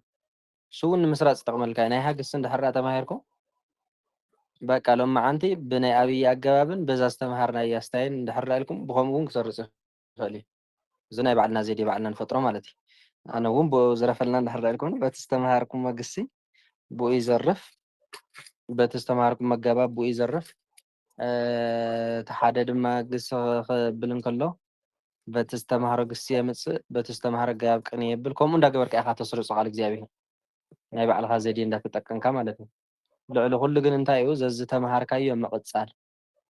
እሱ እውን ንምስራፅ ይጠቕመልካ እዩ ናይ ሃግስ እንድሕር ተማሂርኩም በቃ ሎማዓንቲ ብናይ ኣብይ ኣገባብን በዛ ዝተምሃርናያ ስታይል እንድሕር ኢልኩም ብከምኡ እውን ክሰርፅ ይኽእል እዩ እዚ ናይ ባዕልና ዘድየ ባዕልና ንፈጥሮ ማለት እዩ ኣነ እውን ብኡ ዝረፈልና እንድሕር ኢልኩም በቲ ዝተምሃርኩሞ ግሲ ብኡ ይዘርፍ በቲ ዝተምሃርኩም ኣገባብ ብኡ ይዘርፍ እቲ ሓደ ድማ ግስ ክብል እንከሎ በቲ ዝተምሃሮ ግሲ የምፅእ በቲ ዝተምሃሮ ኣገባብ ቅኒ የብል ከምኡ እንዳገበርካ ኢኻ ተስርፆ ቃል እግዚኣብሔር ናይ ባዕልካ ዘድየ እንዳተጠቀምካ ማለት እዩ ልዕሊ ኩሉ ግን እንታይ እዩ ዘዚ ተምሃርካዮ ምቕፃል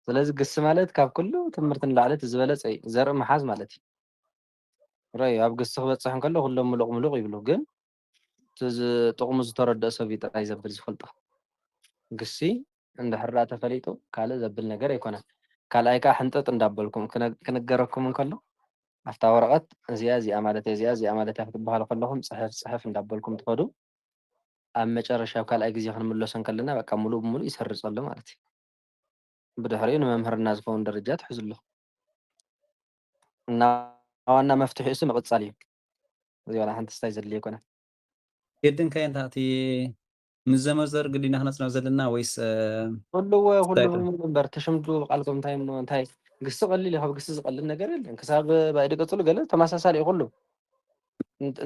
ስለዚ ግሲ ማለት ካብ ኩሉ ትምህርቲ ንላዕሊ እቲ ዝበለፀ እዩ ዘርኢ መሓዝ ማለት እዩ ራእዩ ኣብ ግሲ ክበፅሕ እንከሎ ኩሎም ሙሉቕ ሙሉቕ ይብሉ ግን ጥቕሙ ዝተረድአ ሰብ እዩ ጥራይ ዘብል ዝፈልጦ ግሲ እንድሕር ተፈሊጡ ካልእ ዘብል ነገር ኣይኮነን ካልኣይ ከዓ ሕንጠጥ እንዳበልኩም ክነገረኩም እንከሎ ኣፍታ ወረቐት እዚኣ እዚኣ ማለት እዚኣ እዚኣ ማለት እያ ክትበሃሉ ከለኹም ፅሕፍ ፅሕፍ እንዳበልኩም ትኸዱ ኣብ መጨረሻ ኣብ ካልኣይ ግዜ ክንምለሶ ከለና በቃ ሙሉእ ብሙሉእ ይሰርፅ ኣሎ ማለት እዩ ብድሕሪኡ ንመምህርና ዝኸውን ደረጃ ትሕዙ ኣለኹ እና ዋና መፍትሒ እሱ ምቕፃል እዩ እዚ ዋላ ሓንቲ ስታይ ዘድልዮ ኣይኮነን የድን ከ እንታይ ምስ ዘመዘር ግዲና ክነፅንዕ ዘለና ወይስ ኩሉዎ ኩሉ እምበር ተሸምዱ ቃልኩም እንታይ እሞ እንታይ ግሲ ቀሊል ካብ ግሲ ዝቀልል ነገር የለን ክሳብ ባይዲ ቅፅሉ ገለ ተመሳሳሊ እዩ ኩሉ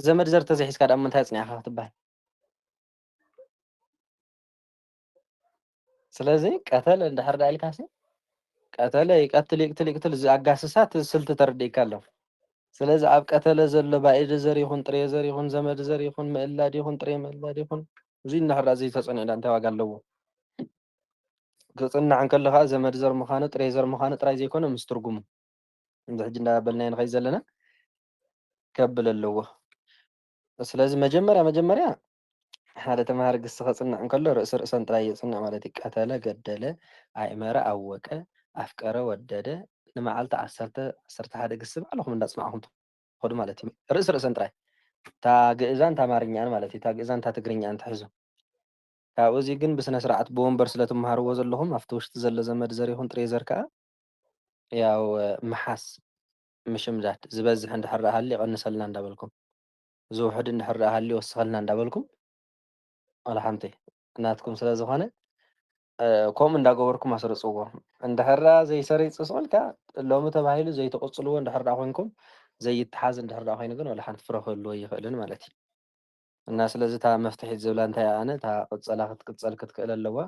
ዘመድ ዘር ተዘይሒዝካ ዳ ምንታይ ኣፅኒዕካ ክትበሃል ስለዚ ቀተለ እንድሕር ዳ ኢልካሲ ቀተለ ይቀትል ይቅትል ይቅትል ኣጋስሳት ስልቲ ተረዲእካ ኣሎ ስለዚ ኣብ ቀተለ ዘሎ ባኢድ ዘር ይኹን ጥሬ ዘር ይኹን ዘመድ ዘር ይኹን ምእላድ ይኹን ጥሬ ምእላድ ይኹን እዙይ እንድሕር ዘይተፀኒዑ ዳ እንታይ ዋጋ ኣለዎ ክፅናዕ እንከሎ ከዓ ዘመድ ዘር ምዃኑ ጥሬ ዘር ምዃኑ ጥራይ ዘይኮነ ምስ ትርጉሙ እንዚ ሕጂ እንዳበልናዮ ንኸይድ ዘለና ከብል ኣለዎ ስለዚ መጀመርያ ሓደ ተምሃሪ ግሲ ከፅንዕ እንከሎ ርእሲ ርእሰን ጥራይ የፅንዕ ማለት እዩ ቀተለ ገደለ ኣእመረ ኣወቀ ኣፍቀረ ወደደ ንመዓልቲ 11 ግሲ ባዕልኩም እንዳፅናዕኩም ትኸዱ ማለት እዩ ርእሲ ርእሰን ጥራይ እታ ግእዛን እታ ኣማርኛን ማለት እዩ እታ ግእዛን እታ ትግርኛን ትሕዙ ካብኡ እዚ ግን ብስነ ስርዓት ብወንበር ስለ ትመሃርዎ ዘለኹም ኣብቲ ውሽጢ ዘሎ ዘመድ ዘር ይኹን ጥሬ ዘር ከዓ ያው መሓስ ምሽምዳድ ዝበዝሕ እንድሕር ሃልዩ ይቐንሰልና እንዳበልኩም ዝውሕድ እንድሕር ሃልዩ ይወስኸልና እንዳበልኩም ዋላ ሓንቲ ናትኩም ስለ ዝኾነ ከምኡ እንዳገበርኩም ኣስርፅዎ እንድሕር ዘይሰሪፅ ስቕልካ ሎሚ ተባሂሉ ዘይተቆፅልዎ እንድሕር ኮይንኩም ዘይተሓዝ እንድሕር ኮይኑ ግን ዋላ ሓንቲ ፍረ ክህልዎ ይኽእልን ማለት እዩ እና ስለዚ እታ መፍትሒት ዝብላ እንታይ ኣነ እታ ቅፀላ ክትቅፀል ክትክእል ኣለዋ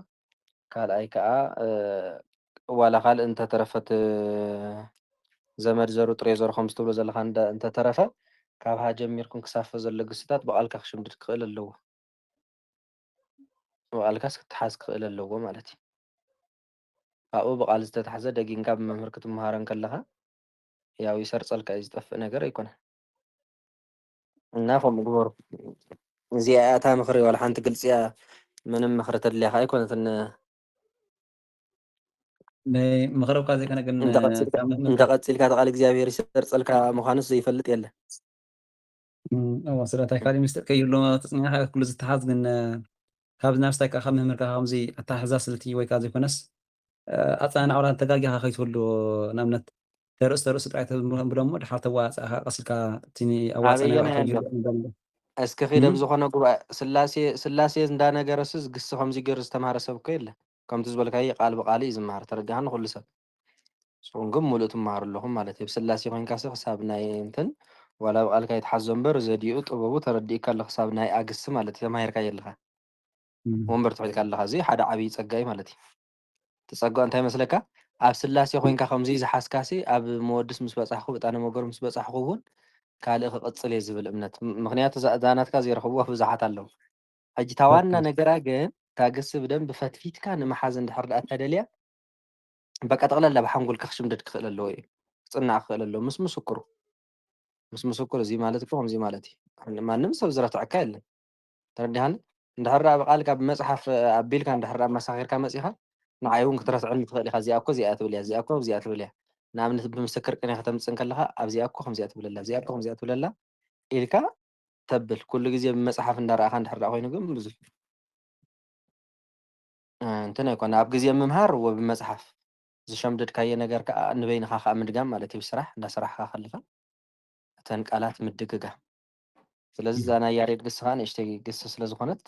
ካልኣይ ከዓ ዋላ ካልእ እንተተረፈት ዘመድ ዘሩ ጥሬ ዘሩ ከም ዝትብሎ ዘለካ እንተተረፈ ካብሃ ጀሚርኩም ክሳፈ ዘሎ ግስታት በቓልካ ክሽምድድ ክኽእል ኣለዎ በቓልካስ ክትሓዝ ክኽእል ኣለዎ ማለት እዩ ኣብኡ በቓል ዝተታሕዘ ደጊንካ ብመምህር ክትመሃሮ ከለካ ያው ይሰርፀልካ እዩ ዝጠፍእ ነገር ኣይኮነን እና ከምኡ ግበሩ እዚኣ እታ ምክሪ ዋላ ሓንቲ ግልፂ እያ ምንም ምክሪ ተድልያካ ኣይኮነትን ምክረብካ ዘይኮነ ግን እንተቐፂልካ ተቓል እግዚኣብሔር ይሰርፀልካ ምዃኑስ ዘይፈልጥ የለን ስለታይ ካሊእ ምስጢር ከይህሎ ተፅኒዕካ ኩሉ ዝተሓዝ ግን ካብ ዝናብስታይ ካብ መምህርካ ከምዚ ኣተሓሕዛ ስልቲ ወይ ከዓ ዘይኮነስ ኣፀናንዓ ዋላ ተጋጊኻ ከይትህሉ ንኣብነት ተርእሲ ጥራይ ተብሎ እሞ ድሓር ተዋፅእካ ቀሲልካ እቲ ኣዋፅና እስኪ ኺደ ብዝኾነ ጉባኤ ስላሴ እንዳነገረስስ ግሲ ከምዚ ገይሩ ዝተምሃረ ሰብ እኮ የለን ከምቲ ዝበልካዮ ቃል ብቃል እዩ ዝመሃር ተረዲእካ ንኩሉ ሰብ ንስኹም ግን ሙሉእ ትመሃሩ ኣለኹም ማለት እዩ ብስላሴ ኮይንካሲ ክሳብ ናይ እንትን ዋላ ብቃልካ ይተሓዞ እምበር ዘዲኡ ጥበቡ ተረዲእካ ኣሎ ክሳብ ናይ ኣግሲ ማለት እዩ ተማሂርካ የለካ ወንበር ትሕት ካለኻ እዚ ሓደ ዓብይ ጸጋይ ማለት እዩ ትጸጋእ እንታይ መስለካ ኣብ ስላሴ ኮይንካ ከምዚ ዝሓስካሲ ኣብ መወድስ ምስ በጻሕኩ ብጣነ መገር ምስ በጻሕኩ እውን ካልእ ክቕጽል እየ ዝብል እምነት ምክንያቱ ዛናትካ ዘይረኽብዎ ብዙሓት ኣለዉ ሕጂ እታ ዋና ነገራ ግን ታግሲ ብደንብ ፈትፊትካ ንመሓዝ እንድሕር ደኣ ተደልያ በቃ ጠቕለላ ብሓንጎልካ ክሽምድድ ክኽእል ኣለዎ እዩ ክጽናዕ ክኽእል ኣለዎ ምስ ምስክሩ እዚ ማለት እኮ ከምዚ ማለት እዩ ማንም ሰብ ዝረትዐካ የለን ተረዲሃኒ እንድሕር ደኣ ብቓልካ ብመፅሓፍ ኣቢልካ እንድሕር ደኣ መሳኺርካ መፂኻ ንዓይ እውን ክትረትዕኒ ትኽእል ኢኻ እዚኣ እኮ እዚኣ ትብል እያ እዚኣ እኮ እዚኣ ትብል እያ ንኣብነት ብምስክር ቅኔ ከተምፅእ ከለኻ ኣብዚኣ እኮ ከምዚኣ ትብለላ እዚኣ እኮ ከምዚኣ ትብለላ ኢልካ ተብል ኩሉ ግዜ ብመፅሓፍ እንዳረኣኻ እንድሕር ደኣ ኮይኑ ግን ብዙሕ እንትን ኣይኮነ ኣብ ግዜ ምምሃር ወብመፅሓፍ ዝሸምደድካየ ነገር ከዓ ንበይንኻ ከዓ ምድጋም ማለት እዩ ስራሕ እንዳስራሕካ ከለኻ እተን ቃላት ምድግጋም ስለዚ እዛ ናይ ያሬድ ግስ ከዓ ንእሽተይ ግስ ስለ ዝኾነት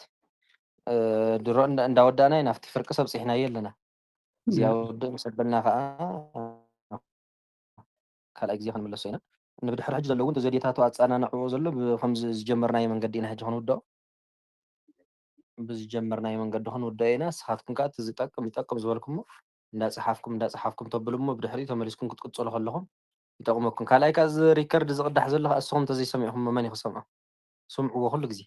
ድሮ እንዳወዳእናይ ናብቲ ፍርቂ ሰብፂሕናዮ ኣለና እዚኣ ውድእ ምስ ኣበልና ከዓ ካልኣይ ግዜ ክንምለሶ ኢና ንብድሕሪ ሕጂ ዘሎ እውን ዘዴታቱ ኣፀናንዕዎ ዘሎ ብከምዚ ዝጀመርናዮ መንገዲ ኢና ሕጂ ክንውድኦ ብዝጀመርናዮ መንገዲ ክንውድኦ ኢና ንስኻትኩም ከዓ እቲ ዝጠቅም ይጠቅም ዝበልኩሞ እንዳፀሓፍኩም ተብሉ እሞ ብድሕሪ ተመሊስኩም ክትቅፅሉ ከለኹም ይጠቕመኩም ካልኣይ ከዓ እዚ ሪከርድ ዝቕዳሕ ዘሎ ከዓ እስኹም ተዘይሰሚዕኹም መን እዩ ክሰምዖ ስምዕዎ ኩሉ ግዜ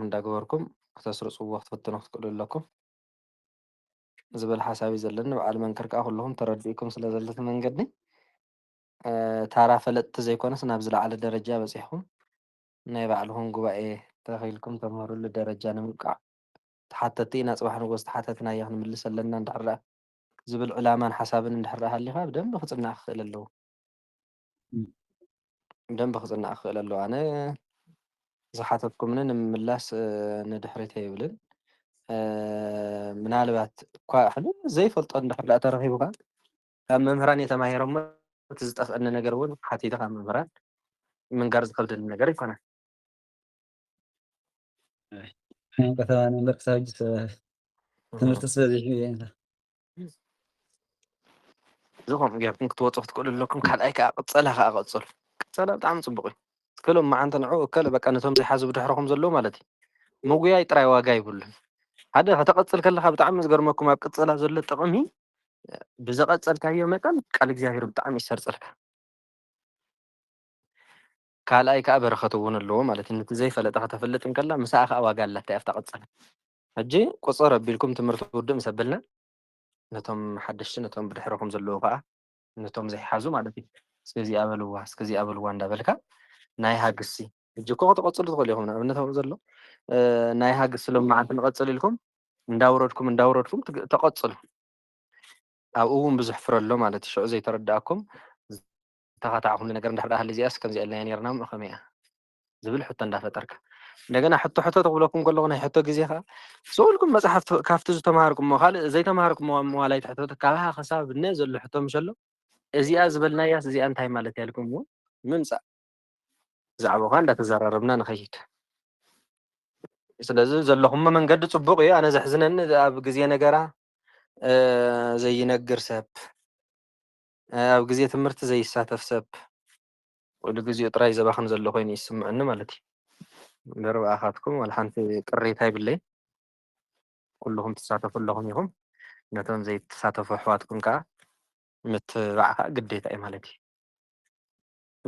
እንዳገበርኩም ክተስርፅዎ ክትፍትኑ ክትክእሉ ኣለኩም ዝብል ሓሳብ እዩ ዘለኒ በዓል መንክር ከዓ ኩልኹም ተረዲእኩም ስለ ዘለቲ መንገዲ ታራ ፈለጥቲ ዘይኮነስ ናብ ዝለዓለ ደረጃ በፂሕኩም ናይ ባዕልኹም ጉባኤ ተኺልኩም ተምህሩሉ ደረጃ ንምብቃዕ ተሓተቲ ኢና ፅባሕ ንጎስ ተሓተትናያ ክንምልስ ኣለና እንድሕር ደኣ ዝብል ዕላማን ሓሳብን እንድሕር ደኣ ሃሊኻ ብደንቢ ክጽናዕ ክኽእል ኣለዎ ብደንቢ ክጽናዕ ክኽእል ኣለዎ ኣነ ዝሓተትኩምኒ ንምምላስ ንድሕሪት ኣይብልን ምናልባት እኳ ሕሉ ዘይፈልጦ እንድሕር ደኣ ተረኺቡካ ካብ መምህራን የተማሂሮሞ እቲ ዝጠፍአኒ ነገር እውን ሓቲተ ካብ መምህራን ምንጋር ዝከብደኒ ነገር ይኮነን ከተባነ እምበር ክሳብ ሕጂ ትምህርቲ ስለዘይሕዩ እየ እዚ ከምኡ ጌርኩም ክትወፁ ክትክእሉ ኣለኩም ካልኣይ ከዓ ቅፀላ ከዓ ቀፅሉ ቅፀላ ብጣዕሚ ፅቡቅ እዩ ትክእሎም መዓንተ ንዑ እከለ በቃ ነቶም ዘይሓዙ ብድሕሪኹም ዘለዉ ማለት እዩ ምጉያይ ጥራይ ዋጋ ይብሉን ሓደ ከተቐፅል ከለካ ብጣዕሚ ዝገርመኩም ኣብ ቅፀላ ዘሎ ጥቕሚ ብዘቐፀልካዮ መጠን ቃል እግዚኣብሔር ብጣዕሚ ይሰርፀልካ ካልኣይ ከዓ በረኸት እውን ኣለዎ ማለት እዩ ነቲ ዘይፈለጠ ከተፈልጥ እንከላ ምሳኣ ከዓ ዋጋ ኣላታ ኣብታ ቅፅል ሕጂ ቁፅር ኣቢልኩም ትምህርቲ ውድእ ምስ ኣበልና ነቶም ሓደሽቲ ነቶም ብድሕሪኹም ዘለዉ ከዓ ነቶም ዘይሓዙ ማለት እዩ እስከዚ ኣበልዋ እንዳበልካ ናይ ሃግሲ ሕጂ እኮ ክትቐፅሉ ትኽእሉ ኢኹም ንኣብነት ኣብኡ ዘሎ ናይ ሃግሲ ሎመዓንቲ ንቐፅል ኢልኩም እንዳውረድኩም ተቐፅሉ ኣብኡ እውን ብዙሕ ፍረ ኣሎ ማለት እዩ ሽዑ ዘይተረዳእኩም ተኸታዕኹምሉ ነገር እንድሕር ደኣ ሃሊ እዚኣስ ከምዚኣ ኢልና ነርና እሞ ከመይ እያ ዝብል ሕቶ እንዳፈጠርካ እንደገና ሕቶ ተኽብለኩም ከለኹ ናይ ሕቶ ግዜ ከዓ ዝብልኩም መፅሓፍ ካብቲ ዝተምሃርኩሞ ካልእ ዘይተምሃርኩሞ ዋላይ ሕቶ ካብሃ ክሳብ ነ ዘሎ ሕቶ ምሽ ኣሎ እዚኣ ዝበልናያስ እዚኣ እንታይ ማለት እያ ኢልኩም እውን ምምፃእ ብዛዕባኻ እንዳተዘራረብና ንኸይድ ስለዚ ዘለኹሞ መንገዲ ፅቡቕ እዩ ኣነ ዘሕዝነኒ ኣብ ግዜ ነገራ ዘይነግር ሰብ ኣብ ግዜ ትምህርቲ ዘይሳተፍ ሰብ ኩሉ ግዜኡ ጥራይ ዘባኽን ዘሎ ኮይኑ ይስምዐኒ ማለት እዩ ንርባኣኻትኩም ዋላ ሓንቲ ቅሬታ የብለይን ኩልኹም ትሳተፉ ኣለኹም ኢኹም ነቶም ዘይተሳተፉ ኣሕዋትኩም ከዓ ምትባዕ ከዓ ግዴታ እዩ ማለት እዩ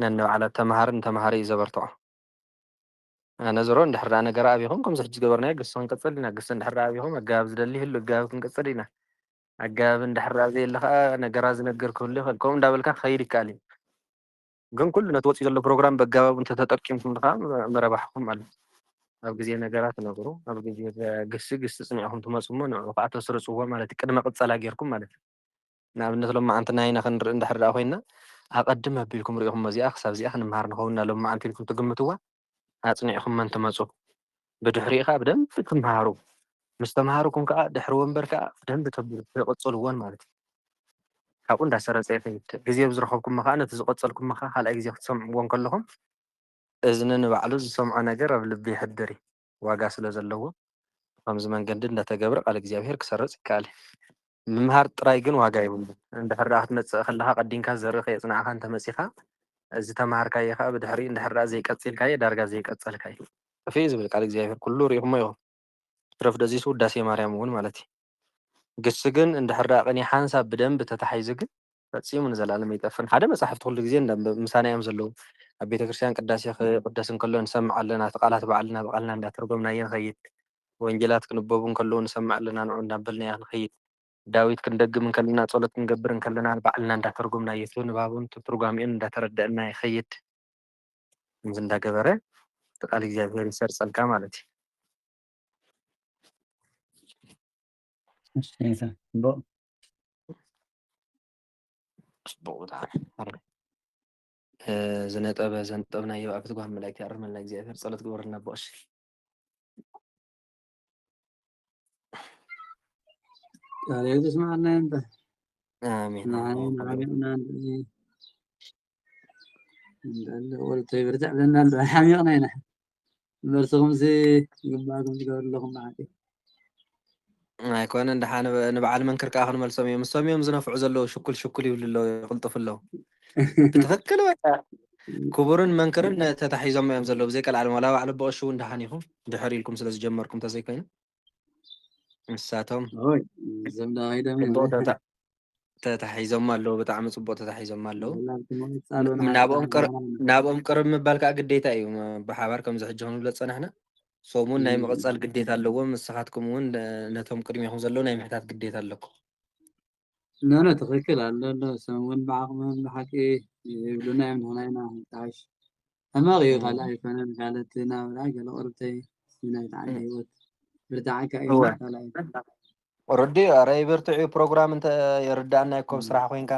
ነንባዕላት ተምሃርን ተምሃሪ እዩ ዘበርትዖ ኣነ ዝሮ እንድሕር ደኣ ነገር ኣብኢኹም ከምዚ ሕጂ ዝገበርናዮ ግሲ ክንቅፅል ኢና ግሲ እንድሕር ደኣ ኣብኢኹም ኣገባብ ዝደሊ ይህሉ ኣገባብ ክንቅፅል ኢና ኣገባብ እንድሕር ደኣ ዘየለ ከዓ ነገራ ዝነግር ክህሉ ይኽእል ከምኡ እንዳበልካ ክኸይድ ይከኣል እዩ ግን ኩሉ ነቲ ወፂኡ ዘሎ ፕሮግራም በኣገባቡ እንተተጠቂምኩም ከዓ መረባሕኩም ማለት ኣብ ግዜ ነገራት ትነግሩ ኣብ ግዜ ግሲ ፅኒዕኹም ትመፁ እሞ ንዕኡ ከዓ ተስርፅዎ ማለት እዩ ቅድመ ቅፀላ ጌርኩም ማለት እዩ ንኣብነት ሎመዓንቲ ናይና ክንርኢ እንድሕር ደኣ ኮይና ኣቐድም ኣቢልኩም ሪኢኹም እዚኣ ክሳብ እዚኣ ክንምሃር ንኸውንና ሎመዓንቲ ኢልኩም ትግምትዋ ኣፅኒዕኹም መን ትመፁ ብድሕሪኡ ከዓ ብደንቢ ትምሃሩ ምስ ተምሃሩኩም ከዓ ድሕሪ ወንበር ከዓ ብደንቢ ተቕፅልዎን ማለት እዩ ካብኡ እንዳሰረፀ ይኸይድ ግዜ ብዝረኸብኩሞ ከዓ ነቲ ዝቐፀልኩሞ ከዓ ካልኣይ ግዜ ክትሰምዕዎን ከለኹም እዝኒ ንባዕሉ ዝሰምዖ ነገር ኣብ ልቢ ይሕድር እዩ ዋጋ ስለ ዘለዎ ከምዚ መንገዲ እንዳተገብረ ቃል እግዚኣብሔር ክሰርፅ ይከኣል ምምሃር ጥራይ ግን ዋጋ ይብሉን እንድሕር ደኣ ክትመፅእ ከለካ ቀዲምካ ዘርኢ ከየፅናዕካ እንተመፂኻ እዚ ተምሃርካዮ ከዓ ብድሕሪ እንድሕር ደኣ ዘይቀፂልካዮ ዳርጋ ዘይቀፀልካ እዩ كفي زبل قال እግዚአብሔር ኩሉ ሪእኹሞ ኢኹም ትረፍ ደዚሱ ውዳሴ ማርያም እውን ማለት እዩ ግስ ግን እንድሕር ቀኒ ሓንሳብ ብደንብ ተታሒዙ ግን ፈፂሙ ንዘላለም ይጠፍን ሓደ መጽሓፍቲ ኩሉ ግዜ ምሳና እዮም ዘለዉ ኣብ ቤተ ክርስቲያን ቅዳሴ ክቅደስ እንከሎ ንሰምዕ ኣለና እቲ ቃላት ባዕልና ብቃልና እንዳተርጎምና እየ ንኸይድ ወንጌላት ክንበቡ እንከለዉ ንሰምዕ ኣለና ንዑ እንዳበልና እያ ንኸይድ ዳዊት ክንደግም እንከለና ጸሎት ክንገብር እንከለና ባዕልና እንዳተርጎምና እየ ንባቡን ትርጓሜኡን እንዳተረደእና ይኸይድ ምዝ እንዳገበረ ቃል እግዚአብሔር ይሰርጸልካ ማለት እሺ ቦ እዩ ዝነጠበ ዘንጠብናዮ ኣብ ትጓም መላእክት ያርመና እግዚአብሔር ጸሎት ግበርና ቦሽ ቃል ተስማዕና እንተ አሜን ናዓሚቕና እንዳለ ወልቶ ይብርታዕ ለና እንደ ሓሚቕና ኢና መርስኹም ግባኩም ትገብርለኹም ብሓቂ ኣይኮነ እንዳሓነ ንበዓል መንክር ከዓ ክንመልሶም እዮም እሶም እዮም ዝነፍዑ ዘለዉ ሽኩል ሽኩል ይብሉ ኣለዉ ይቕልጥፉ ኣለዉ ብትኽክል በቃ ክቡርን መንክርን ተታሒዞም እዮም ዘለዉ ብዘይከል ዓለም ዋላ ባዕሉ በቐሹ እንዳሓን ኢኹም ድሕር ኢልኩም ስለ ዝጀመርኩም ተዘይኮይኑ ንሳቶም ተታሒዞም ኣለዉ ብጣዕሚ ፅቡቅ ተታሒዞም ኣለዉ ናብኦም ቅርብ ምባል ከዓ ግዴታ እዩ ብሓባር ከምዚ ሕጂ ክንብሎ ፀናሕና ሶም እውን ናይ ምቕፃል ግዴታ ኣለዎም ንስኻትኩም እውን ነቶም ቅድሚኹም ዘለዉ ናይ ምሕታት ግዴታ ኣለኩም ነነ ትኽክል ኣሎ ኣሎ ሶም እውን ብዓቕሞም ብሓቂ ይብሉና እዮም ንሕና ኢና ንተዓሽ ሕማቕ እዩ ካልእ ኣይኮነን ካልኦት ናብራ ገለ ቁርብተይ ናይ ተዓዲ ሂወት ብርታዓካ እዩ ካልኣይ ኦረዲ ኣረ ይብርትዑ ፕሮግራም እንተ የርዳእና ይኮብ ስራሕ ኮንካ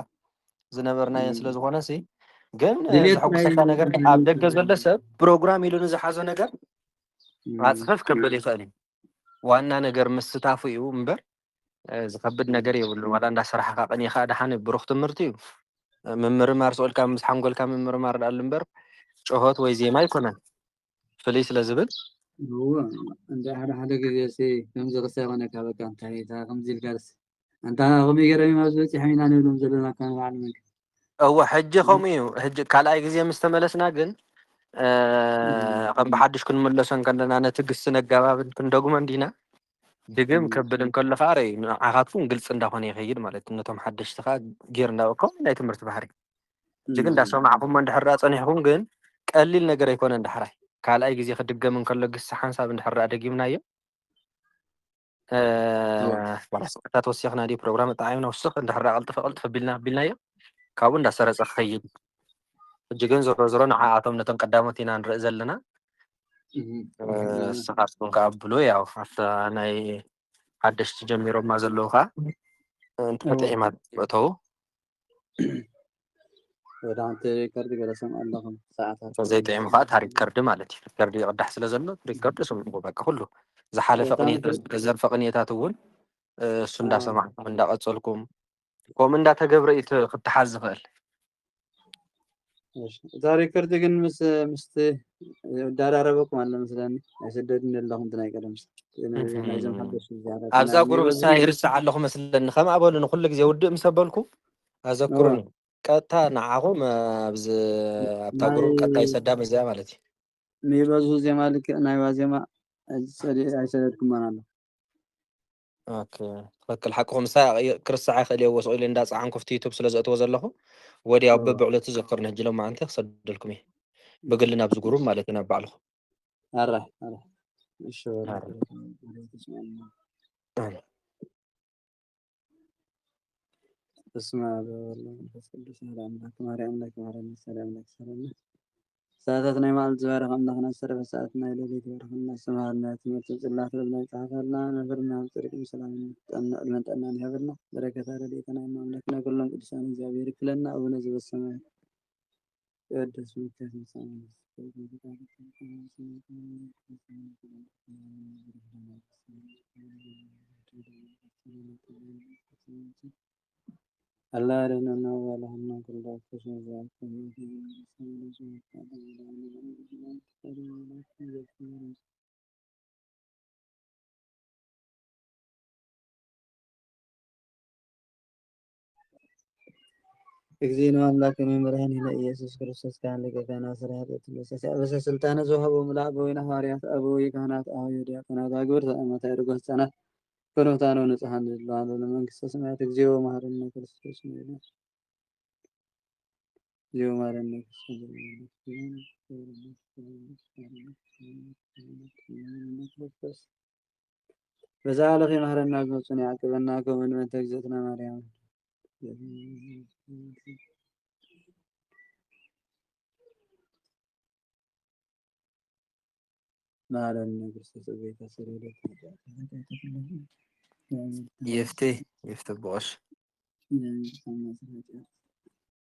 ዝነበርናየን ስለ ዝኾነ ሲ ግን ዝሐጉሰካ ነገር ኣብ ደገ ዘሎ ሰብ ፕሮግራም ኢሉ ንዝሓዞ ነገር ኣፅፈፍ ከበል ይኽእል እዩ ዋና ነገር ምስታፉ እዩ እምበር ዝከብድ ነገር የብሉ ዋላ እንዳስራሕካ ቀኒኻ ድሓን ብሩኽ ትምህርቲ እዩ ምምርማር ስኦልካ ምስ ሓንጎልካ ምምርማር ዳኣሉ እምበር ጮሆት ወይ ዜማ ኣይኮነን ፍልይ ስለ ዝብል እንደ ሓደ ግዜ ከምዚ ክሳ ይኮነካ በቃ እንታይ ከምዚ ኢልካስ እንታ ከመይ ገይሮም ኣብዚ በፂሖም ኢና ንብሎም ዘለና ከም በዓል መንክር እወ ሕጂ ከምኡ እዩ ሕጂ ካልኣይ ግዜ ምስ ተመለስና ግን ከም ብሓድሽ ክንምለሶ ከለና ነቲ ግሲ ነጋባብን ክንደግሞ እንዲና ድግም ከብል እንከሎ ከዓ ርአይ ንዓኻትኩም ግልፂ እንዳኾነ ይኸይድ ማለት እዩ ነቶም ሓደሽቲ ከዓ ጌር እንዳበቅኩም ናይ ትምህርቲ ባህሪ ሕጂ ግን እንዳሰማዕኹሞ እንድሕር ፀኒሕኩም ግን ቀሊል ነገር ኣይኮነ እንድሕራይ ካልኣይ ግዜ ክድገም እንከሎ ግሲ ሓንሳብ እንድሕር ደጊምናዮ ዋላ ስቕታት ወሲኽና ዲ ፕሮግራም ኣጠዓይምና ውስኽ እንድሕር ቀልጥፈ ቀልጥፈ ቢልናዮ ካብኡ እንዳሰረፀ ክኸይድ ሕጂ ግን ዞሮ ዞሮ ንዓኣቶም ነቶም ቀዳሞት ኢና ንርኢ ዘለና ንስኻትኩም ከኣብሎ ያው ኣብታ ናይ ሓደሽቲ ጀሚሮማ ዘለዉ ከዓ እንተጥዒማ እተው ወዳንተ ሪከርድ ገለሰም ኣለኹም ሰዓታት ዘይጥዒሙ ከዓ ታሪክ ከርዲ ማለት እዩ ከርዲ ይቕዳሕ ስለ ዘሎ ሪከርዲ ስምዕዎ በቃ ኩሉ ዝሓለፈ ቅንየት ዘርፈ ቅንየታት እውን እሱ እንዳሰማዕኩም እንዳቐፀልኩም ከምኡ እንዳተገብረ እዩ ክትሓዝ ዝኽእል እዛ ሪከርድ ግን ምስቲ ዳራረበኩም ኣሎ መስለኒ ኣይስደድን ኣለኹም ናይ ቀደም ናይዞም ሓደሽቲ ኣብዛ ጉሩብሳ ይርስዕ ኣለኹ መስለኒ ከም ኣበሉ ንኩሉ ግዜ ውድእ ምስ ኣበልኩ ኣዘክሩኒ ቀጥታ ንዓኹም ኣብዚ ኣብታ ጉሩብ ቀጥታ ይሰዳም እዚኣ ማለት እዩ ሚበዝሁ ዜማ ልክዕ ናይ ዋዜማ ኣይሰደድኩማን ኣሎ ኦኬ ትክክል ሓቅኹም ሳ ክርስዓ ይኽእል እየ ወስቑ ኢለ እንዳፀዓንኩ ፍቲ ዩቱብ ስለ ዘእትዎ ዘለኹ ወዲያው በብዕለቱ ዘክርኒ ሕጂ ሎም ማዓንቲ ክሰደልኩም እየ ብግሊ ናብ ዝጉሩብ ማለት እዩ ናብ ባዕልኹም ኣራይ እሺ በስመ አብ ወወልድ ወመንፈስ ቅዱስ አሐዱ አምላክ ማርያም ለከ ማርያም ሰላም ለከ ሰላም ሰዓታት ናይ መዓልቲ ዝባረኸ ኣምላኽና ዝተረፈ ሰዓት ናይ ሌሊት ይባረኸልና ዝተምሃርና ትምህርቲ ፅላት ብልና ይፃሓፈልና ነብርና ፅድቂ ሰላም ጠናን ይሃበልና በረከታ ረድኤታ ናይ ኣምላክና ኩሎም ቅዱሳን እግዚአብሔር ይክለና አቡነ ዘበሰማያት ይቀደስ ስምከ ትምጻእ الله أرنا ولهنا كل أفكار ذات እግዚእነ አምላክነ መድኃኒነ ኢየሱስ ክርስቶስ ካህን ሊቀ ካህናት ሥርዓተ ቅዱሳን በሰ ስልጣነ ዘወሀቦ መልአክ በወይነ ሐዋርያት አበዊ ካህናት አበዊ ዲያቆናት አግብርት አእማተ ያድርጉ ሕፃናት ፍኖታነ ንጹሐን ዝለዋሉ ለመንግሥተ ሰማያት እግዚኦ መሐረነ ክርስቶስ እግዚኦ መሐረነ ክርስቶስ በዛ አለፈ መሐረና አዝመፁን ያዕቅበና ከመን በእንተ እግዝእትነ ማርያም መሐረነ ክርስቶስ ቤተሰብ يفتي بقاش